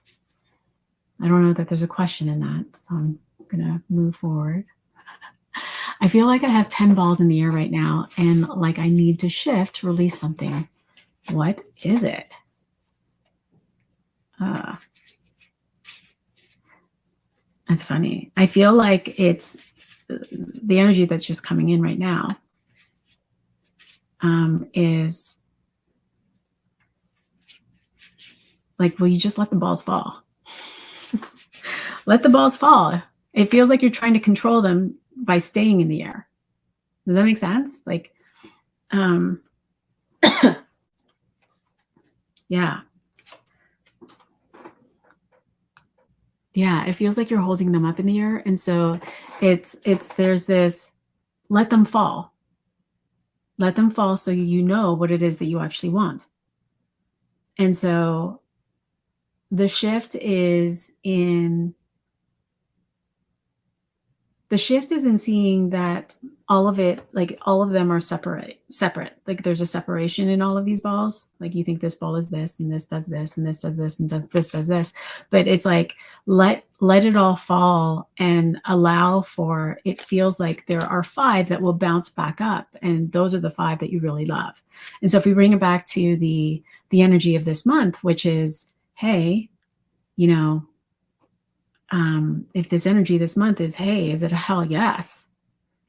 I don't know that there's a question in that, so I'm going to move forward. I feel like I have 10 balls in the air right now, and like I need to shift, release something. What is it? That's funny. I feel like it's the energy that's just coming in right now is like, will you just let the balls fall? Let the balls fall. It feels like you're trying to control them by staying in the air. Does that make sense? Like, yeah. Yeah, it feels like you're holding them up in the air. And so there's this, let them fall. Let them fall so you know what it is that you actually want. And so the shift is in seeing that all of it, like all of them are separate. Like there's a separation in all of these balls. Like you think this ball is this, and this does this, and this does this, and this does this. But it's like, let it all fall and allow for, it feels like there are 5 that will bounce back up. And those are the 5 that you really love. And so if we bring it back to the energy of this month, which is, hey, you know, if this energy this month is, hey, is it a hell yes?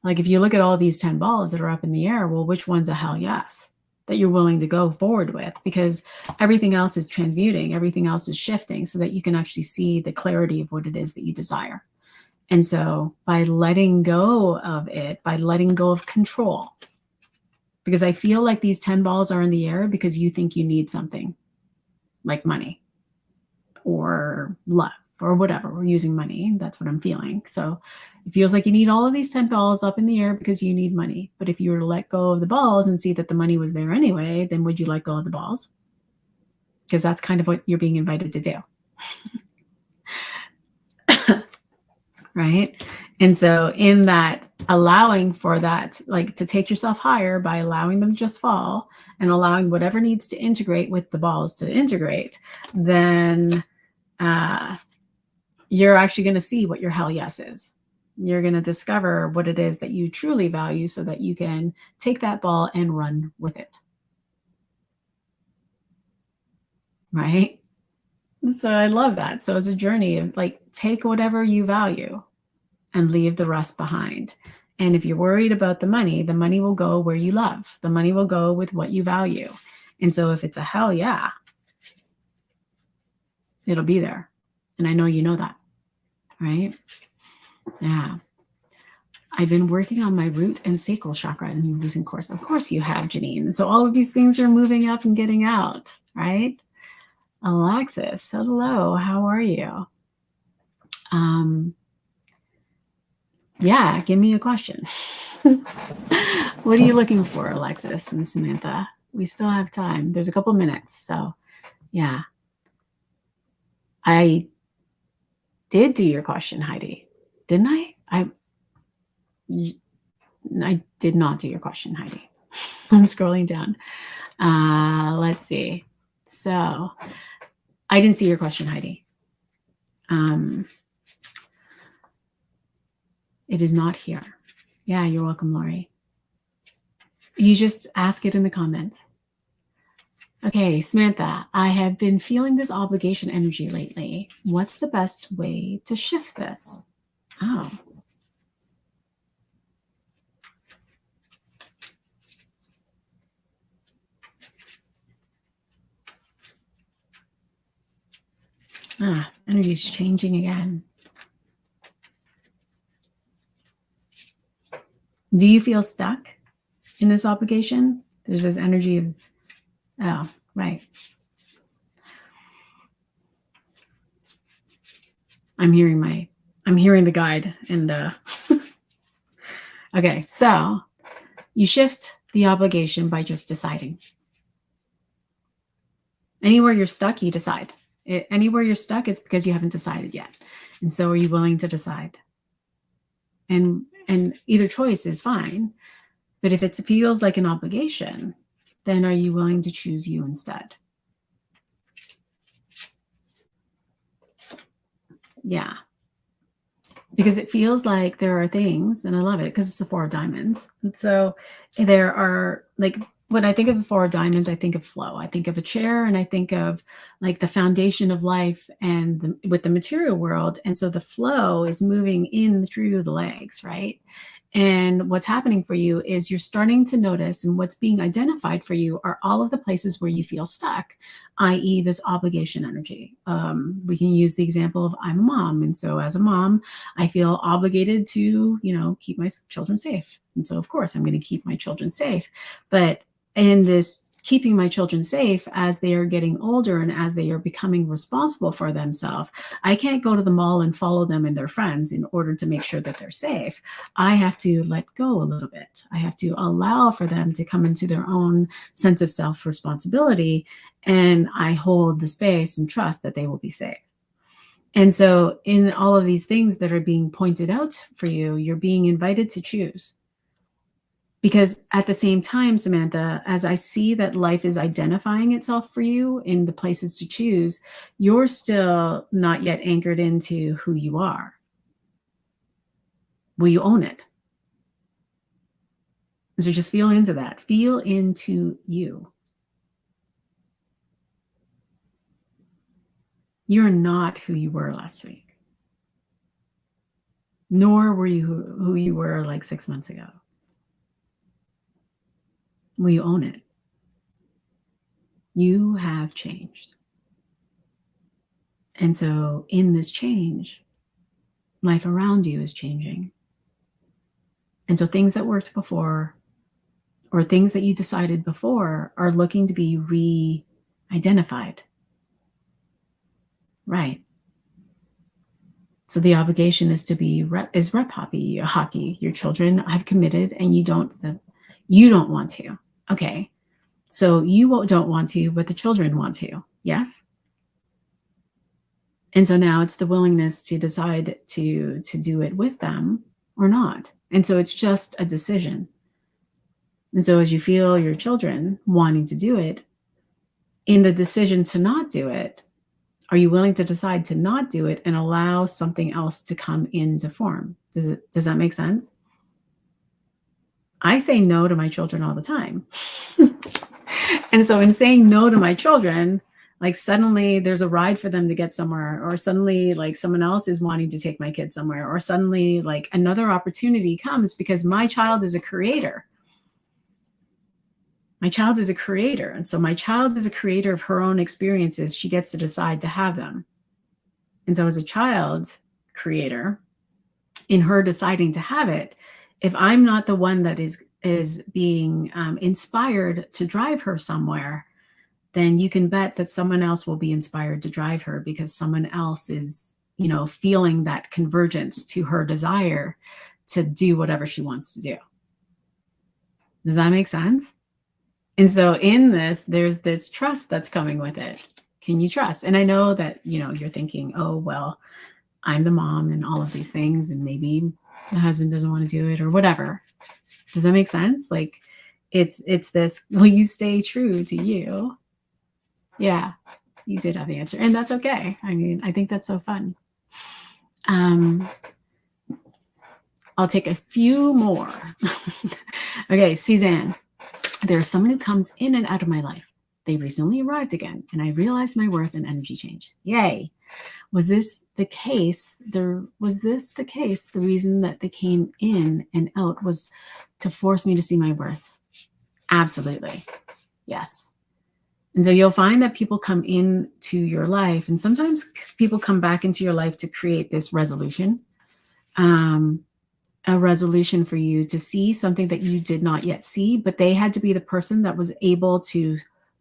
Like if you look at all these 10 balls that are up in the air, well, which one's a hell yes that you're willing to go forward with? Because everything else is transmuting, everything else is shifting so that you can actually see the clarity of what it is that you desire. And so by letting go of it, by letting go of control, Because I feel like these 10 balls are in the air because you think you need something like money or love or whatever. We're using money. That's what I'm feeling. So it feels like you need all of these 10 balls up in the air because you need money. But if you were to let go of the balls and see that the money was there anyway, then would you let go of the balls? Because that's kind of what you're being invited to do. Right? And so in that, allowing for that, like to take yourself higher by allowing them to just fall and allowing whatever needs to integrate with the balls to integrate, then you're actually going to see what your hell yes is. You're going to discover what it is that you truly value so that you can take that ball and run with it. Right? So I love that. So it's a journey of like, take whatever you value and leave the rest behind. And if you're worried about the money will go where you love. The money will go with what you value. And so if it's a hell yeah, it'll be there. And I know you know that, right? Yeah. I've been working on my root and sacral chakra in the recent course. Of course you have, Janine. So all of these things are moving up and getting out, right? Alexis, hello. How are you? Yeah, give me a question. What are you looking for, Alexis and Samantha? We still have time. There's a couple minutes. So yeah. I did do your question, Heidi. Didn't I? I did not do your question, Heidi. I'm scrolling down. Let's see. So I didn't see your question, Heidi. It is not here. Yeah, you're welcome, Lori. You just ask it in the comments. Okay, Samantha, I have been feeling this obligation energy lately. What's the best way to shift this? Oh. Energy's changing again. Do you feel stuck in this obligation? There's this energy of, oh, right. I'm hearing the guide and okay, so you shift the obligation by just deciding. Anywhere you're stuck, you decide. Anywhere you're stuck, it's because you haven't decided yet. And so are you willing to decide? And either choice is fine. But if it feels like an obligation, then are you willing to choose you instead? Yeah. Because it feels like there are things, and I love it because it's the Four of Diamonds. And so there are, like, when I think of the Four of Diamonds, I think of flow. I think of a chair, and I think of like the foundation of life and with the material world. And so the flow is moving in through the legs, right? And what's happening for you is you're starting to notice, and what's being identified for you are all of the places where you feel stuck, i.e. this obligation energy. We can use the example of I'm a mom. And so as a mom, I feel obligated to, keep my children safe. And so of course I'm going to keep my children safe. But in this keeping my children safe, as they are getting older and as they are becoming responsible for themselves, I can't go to the mall and follow them and their friends in order to make sure that they're safe. I have to let go a little bit. I have to allow for them to come into their own sense of self-responsibility, and I hold the space and trust that they will be safe. And so in all of these things that are being pointed out for you, you're being invited to choose. Because at the same time, Samantha, as I see that life is identifying itself for you in the places to choose, you're still not yet anchored into who you are. Will you own it? So just feel into that. Feel into you. You're not who you were last week. Nor were you who you were like 6 months ago. Will you own it? You have changed. And so in this change, life around you is changing. And so things that worked before or things that you decided before are looking to be re-identified. Right. So the obligation is to be rep hockey. Your children have committed and you don't want to. Okay. So you don't want to, but the children want to. Yes. And so now it's the willingness to decide to do it with them or not. And so it's just a decision. And so as you feel your children wanting to do it, in the decision to not do it, are you willing to decide to not do it and allow something else to come into form? Does that make sense? I say no to my children all the time. And so in saying no to my children, like suddenly there's a ride for them to get somewhere, or suddenly like someone else is wanting to take my kid somewhere, or suddenly like another opportunity comes because my child is a creator. My child is a creator. And so my child is a creator of her own experiences. She gets to decide to have them. And so as a child creator, in her deciding to have it, if I'm not the one that is being inspired to drive her somewhere, then you can bet that someone else will be inspired to drive her because someone else is, feeling that convergence to her desire to do whatever she wants to do. Does that make sense? And so in this, there's this trust that's coming with it. Can you trust? And I know that, you're thinking, oh, well, I'm the mom and all of these things, and maybe the husband doesn't want to do it or whatever. Does that make sense? Like it's this, will you stay true to you? Yeah, you did have the answer. And that's okay. I mean, I think that's so fun. I'll take a few more. Okay, Suzanne. There's someone who comes in and out of my life. They recently arrived again, and I realized my worth and energy changed. Yay. Was this the case? The reason that they came in and out was to force me to see my worth? Absolutely. Yes. And so you'll find that people come into your life, and sometimes people come back into your life to create this resolution. A resolution for you to see something that you did not yet see, but they had to be the person that was able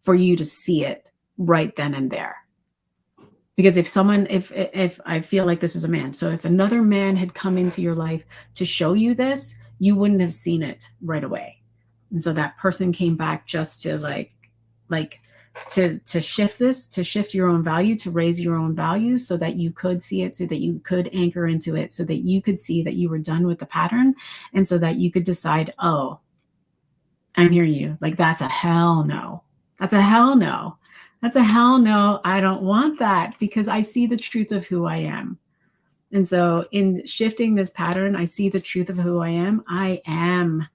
for you to see it right then and there. Because if I feel like this is a man, so if another man had come into your life to show you this, you wouldn't have seen it right away. And so that person came back just to to shift your own value, to raise your own value so that you could see it, so that you could anchor into it, so that you could see that you were done with the pattern, and so that you could decide, oh, I'm hearing you. Like, that's a hell no. That's a hell no. That's a hell no. I don't want that because I see the truth of who I am. And so in shifting this pattern, I see the truth of who I am. I am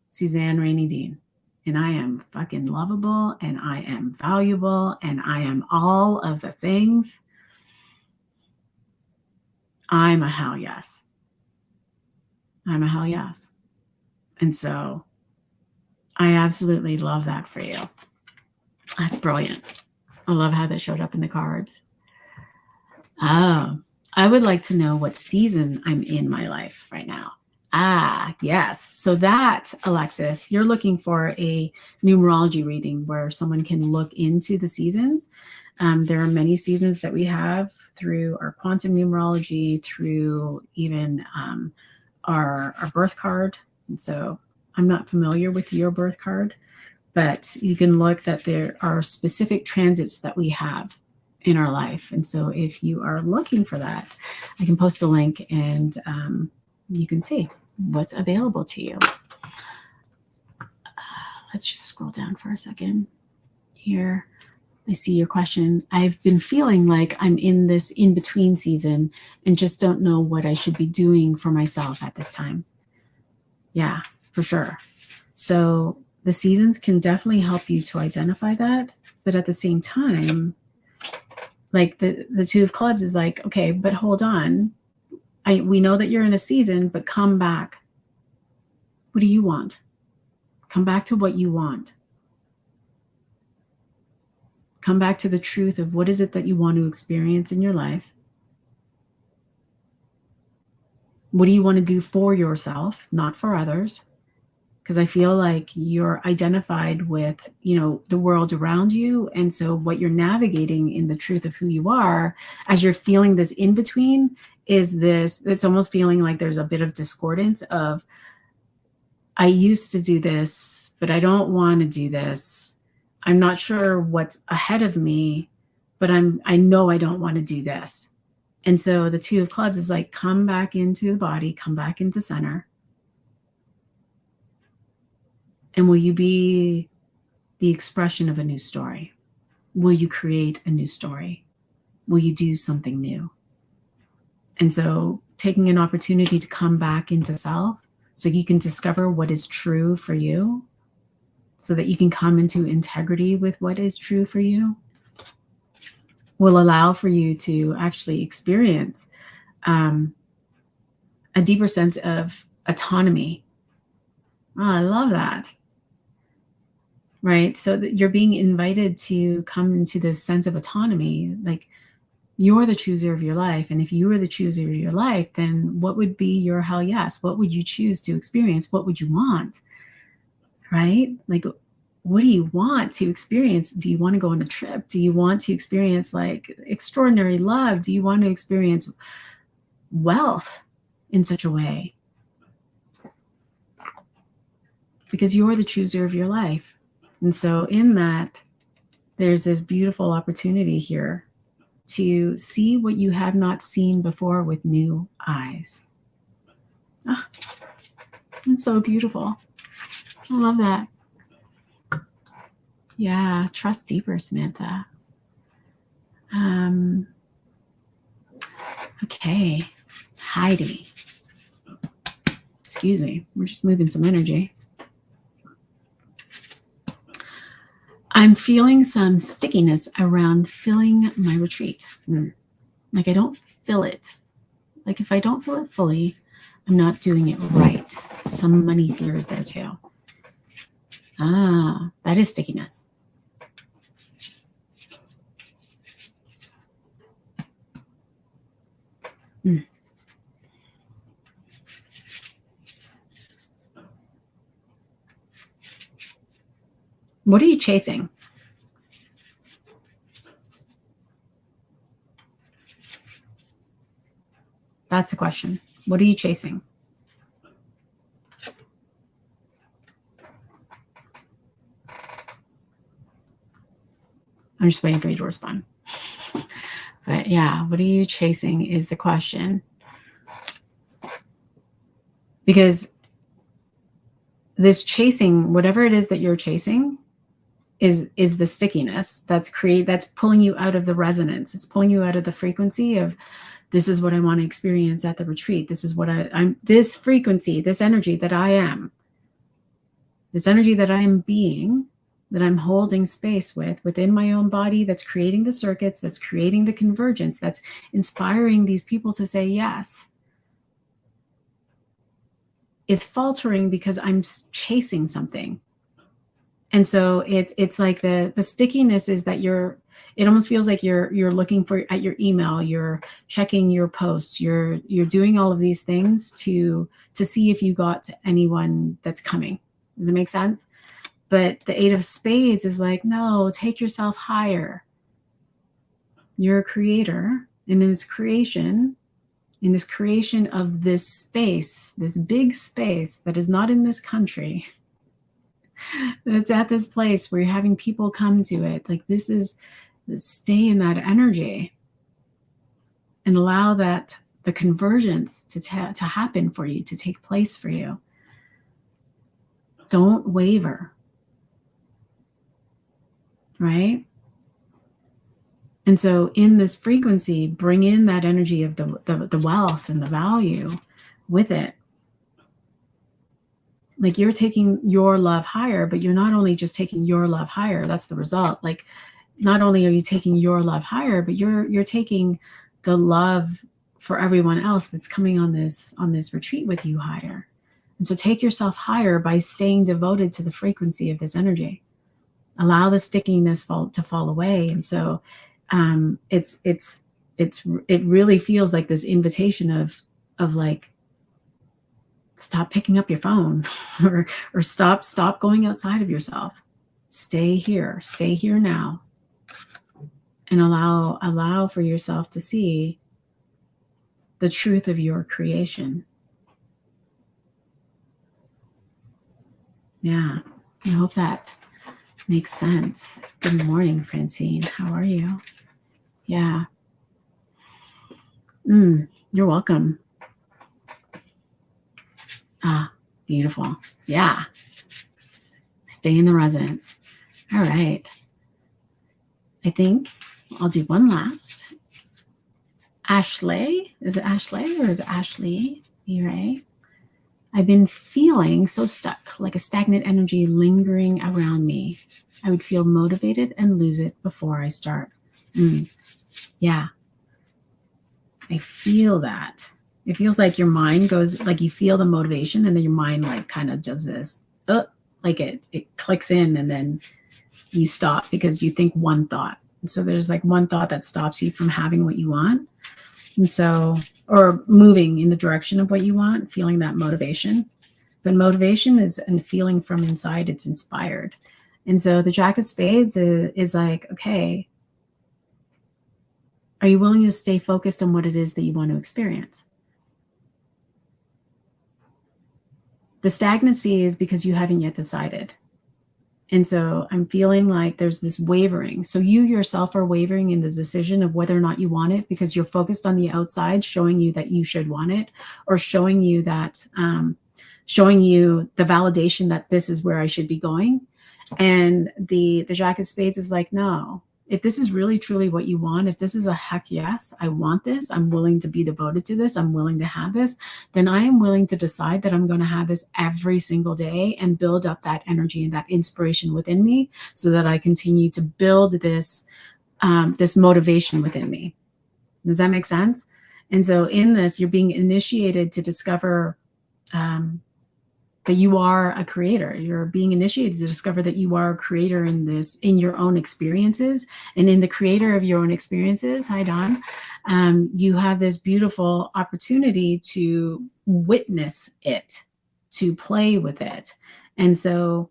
Suzanne Rainey Dean. And I am fucking lovable, and I am valuable, and I am all of the things. I'm a hell yes. I'm a hell yes. And so I absolutely love that for you. That's brilliant. I love how that showed up in the cards. Oh, I would like to know what season I'm in my life right now. Ah, yes. So that, Alexis, you're looking for a numerology reading where someone can look into the seasons. There are many seasons that we have through our quantum numerology, through even our birth card. And so I'm not familiar with your birth card, but you can look that there are specific transits that we have in our life. And so if you are looking for that, I can post a link and you can see what's available to you. Let's just scroll down for a second here. I see your question. I've been feeling like I'm in this in-between season and just don't know what I should be doing for myself at this time. Yeah, for sure. So the seasons can definitely help you to identify that. But at the same time, like the Two of Clubs is like, okay, but hold on. We know that you're in a season, but come back. What do you want? Come back to what you want. Come back to the truth of what is it that you want to experience in your life. What do you want to do for yourself, not for others? because I feel like you're identified with, the world around you. And so what you're navigating in the truth of who you are, as you're feeling this in between, is this, it's almost feeling like there's a bit of discordance of, I used to do this, but I don't want to do this. I'm not sure what's ahead of me, but I know I don't want to do this. And so the Two of Clubs is like, come back into the body, come back into center. And will you be the expression of a new story? Will you create a new story? Will you do something new? And so taking an opportunity to come back into self so you can discover what is true for you, so that you can come into integrity with what is true for you, will allow for you to actually experience a deeper sense of autonomy. Oh, I love that. Right? So that you're being invited to come into this sense of autonomy, like you're the chooser of your life. And if you were the chooser of your life, then what would be your hell yes? What would you choose to experience? What would you want? Right? Like, what do you want to experience? Do you want to go on a trip? Do you want to experience like extraordinary love? Do you want to experience wealth in such a way? Because you're the chooser of your life. And so in that, there's this beautiful opportunity here to see what you have not seen before with new eyes. Ah, it's so beautiful. I love that. Yeah, trust deeper, Samantha. Okay, Heidi. Excuse me, we're just moving some energy. I'm feeling some stickiness around filling my retreat. Like I don't feel it. Like if I don't feel it fully, I'm not doing it right. Some money fears there too. Ah, that is stickiness. What are you chasing? That's the question. What are you chasing? I'm just waiting for you to respond. But yeah, what are you chasing is the question. Because this chasing, whatever it is that you're chasing, is the stickiness that's pulling you out of the resonance. It's pulling you out of the frequency of, this is what I want to experience at the retreat. This is what I'm this frequency, this energy that I am, this energy that I am being, that I'm holding space within my own body, that's creating the circuits, that's creating the convergence, that's inspiring these people to say yes, is faltering because I'm chasing something. And so it's like the stickiness is that it almost feels like you're looking at your email, you're checking your posts, you're doing all of these things to see if you got to anyone that's coming. Does it make sense? But the Eight of Spades is like, no, take yourself higher. You're a creator, and in this creation of this space, this big space that is not in this country, that's at this place where you're having people come to it. Like stay in that energy and allow that the convergence to happen for you, to take place for you. Don't waver, right? And so in this frequency, bring in that energy of the wealth and the value with it. Like you're taking your love higher, but you're not only just taking your love higher, that's the result. Like not only are you taking your love higher, but you're taking the love for everyone else that's coming on this retreat with you higher. And so take yourself higher by staying devoted to the frequency of this energy. Allow the stickiness to fall away. And so it really feels like this invitation of like, stop picking up your phone or stop going outside of yourself. Stay here now, and allow for yourself to see the truth of your creation. Yeah, I hope that makes sense. Good morning, Francine. How are you? Yeah. You're welcome. Ah, beautiful. Yeah. Stay in the resonance. All right. I think I'll do one last. Ashley. Is it Ashley or is it Ashley? E-Ray. I've been feeling so stuck, like a stagnant energy lingering around me. I would feel motivated and lose it before I start. Yeah. I feel that. It feels like your mind goes, like you feel the motivation and then your mind like kind of does this, like it clicks in and then you stop because you think one thought. And so there's like one thought that stops you from having what you want. And so, or moving in the direction of what you want, feeling that motivation. But motivation is a feeling from inside, it's inspired. And so the Jack of Spades is like, okay, are you willing to stay focused on what it is that you want to experience? The stagnancy is because you haven't yet decided. And so I'm feeling like there's this wavering. So you yourself are wavering in the decision of whether or not you want it because you're focused on the outside, showing you that you should want it, or showing you that, showing you the validation that this is where I should be going. And the Jack of Spades is like, no, if this is really truly what you want, if this is a heck yes, I want this, I'm willing to be devoted to this, I'm willing to have this, then I am willing to decide that I'm going to have this every single day and build up that energy and that inspiration within me so that I continue to build this, this motivation within me. Does that make sense? And so in this, you're being initiated to discover that you are a creator. You're being initiated to discover that you are a creator in this, in your own experiences, and in the creator of your own experiences. Hi, Don. You have this beautiful opportunity to witness it, to play with it. And so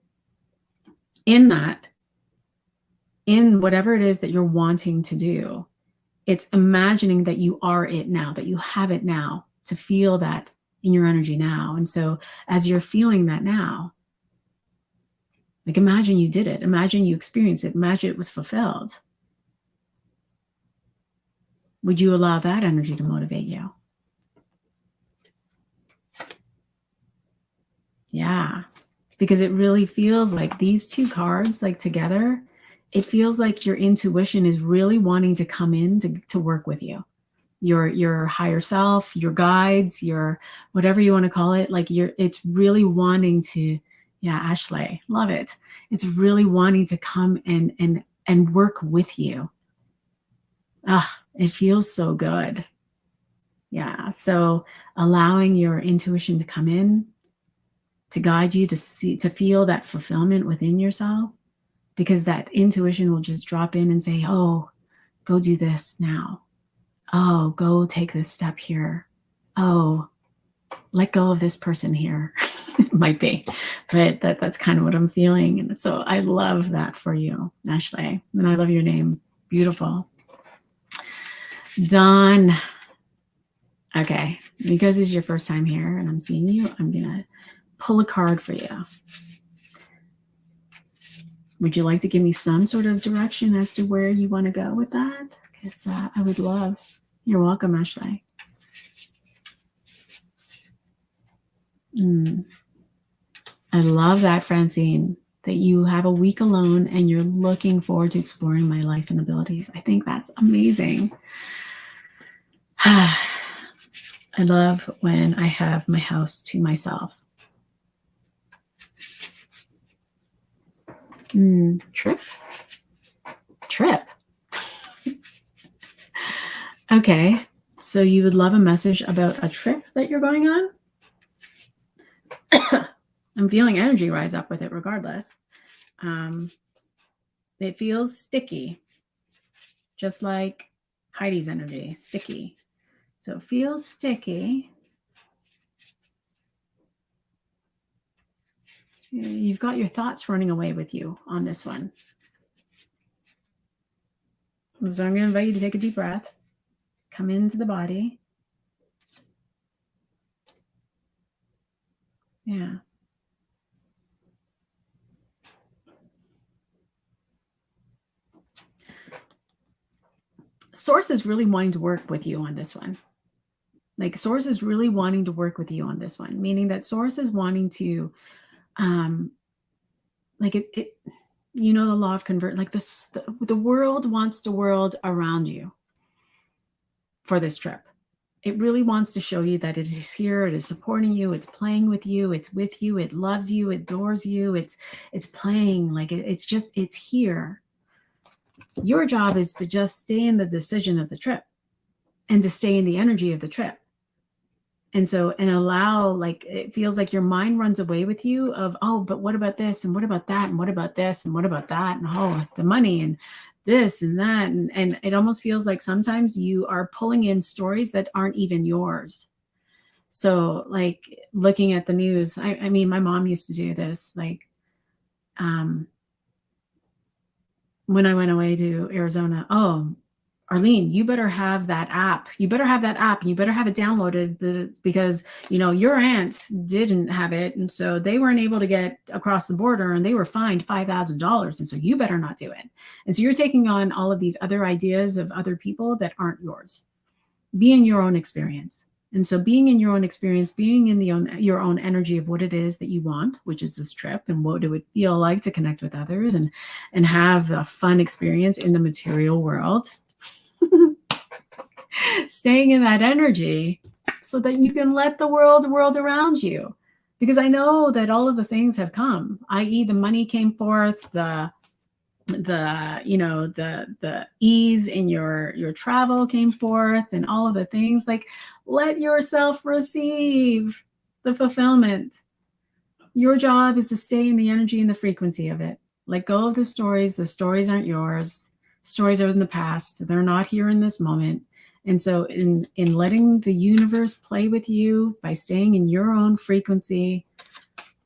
in that, in whatever it is that you're wanting to do, it's imagining that you are it now, that you have it now, to feel that in your energy now. And so as you're feeling that now, like imagine you did it, imagine you experienced it, imagine it was fulfilled. Would you allow that energy to motivate you? Yeah, because it really feels like these two cards, like together, it feels like your intuition is really wanting to come in to work with you. Your higher self, your guides, your whatever you want to call it, like it's really wanting to, yeah, Ashley, love it. It's really wanting to come and work with you. Ah, it feels so good. Yeah. So allowing your intuition to come in, to guide you, to see, to feel that fulfillment within yourself, because that intuition will just drop in and say, oh, go do this now. Oh, go take this step here. Oh, let go of this person here. It might be, but that's kind of what I'm feeling. And so I love that for you, Ashley. And I love your name. Beautiful. Dawn. Okay, because it's your first time here and I'm seeing you, I'm going to pull a card for you. Would you like to give me some sort of direction as to where you want to go with that? Because I would love. You're welcome, Ashley. I love that, Francine, that you have a week alone and you're looking forward to exploring my life and abilities. I think that's amazing. I love when I have my house to myself. Trip. Okay, so you would love a message about a trip that you're going on? I'm feeling energy rise up with it regardless. It feels sticky, just like Heidi's energy, sticky. So it feels sticky. you've got your thoughts running away with you on this one. So I'm going to invite you to take a deep breath, come into the body. Yeah. Source is really wanting to work with you on this one. Like Source is really wanting to work with you on this one, meaning that Source is wanting to, like it you know, the law of convert, like this, the world wants to world around you for this trip. It really wants to show you that it is here, it is supporting you, it's playing with you, it's with you, it loves you, it adores you, it's playing, like it's just, it's here. Your job is to just stay in the decision of the trip and to stay in the energy of the trip. And so, and allow, like, it feels like your mind runs away with you of, oh, but what about this? And what about that? And what about this? And what about that? And oh, the money and this and that. And it almost feels like sometimes you are pulling in stories that aren't even yours. So like looking at the news, I mean, my mom used to do this, like, when I went away to Arizona, oh, Arlene, you better have that app. You better have that app and you better have it downloaded because, you know, your aunt didn't have it. And so they weren't able to get across the border and they were fined $5,000. And so you better not do it. And so you're taking on all of these other ideas of other people that aren't yours. Be in your own experience. And so being in your own experience, being in your own energy of what it is that you want, which is this trip, and what it would feel like to connect with others and have a fun experience in the material world. Staying in that energy so that you can let the world around you. Because I know that all of the things have come, i.e. the money came forth, the you know, the ease in your travel came forth, and all of the things. Like, let yourself receive the fulfillment. Your job is to stay in the energy and the frequency of it. Let go of the stories. The stories aren't yours. Stories are in the past. They're not here in this moment. And so in letting the universe play with you by staying in your own frequency,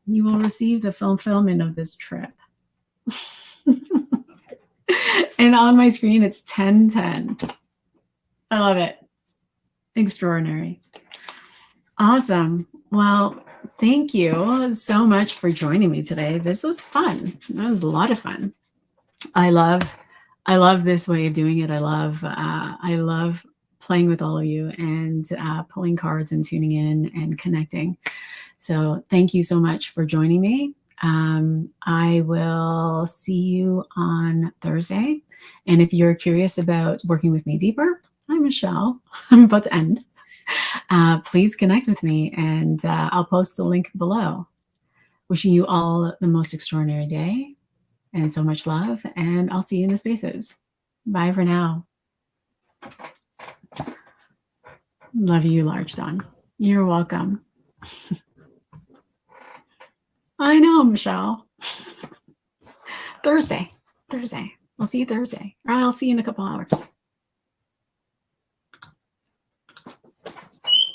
you will receive the fulfillment of this trip. And on my screen, it's 1010. I love it. Extraordinary. Awesome. Well, thank you so much for joining me today. This was fun. It was a lot of fun. I love this way of doing it. I love playing with all of you and pulling cards and tuning in and connecting. So thank you so much for joining me. I will see you on Thursday. And if you're curious about working with me deeper, I'm Michelle. I'm about to end. Please connect with me, and I'll post the link below. Wishing you all the most extraordinary day and so much love, and I'll see you in the spaces. Bye for now. Love you, Large Dawn. You're welcome. I know, Michelle. Thursday. I'll see you Thursday. Or I'll see you in a couple hours.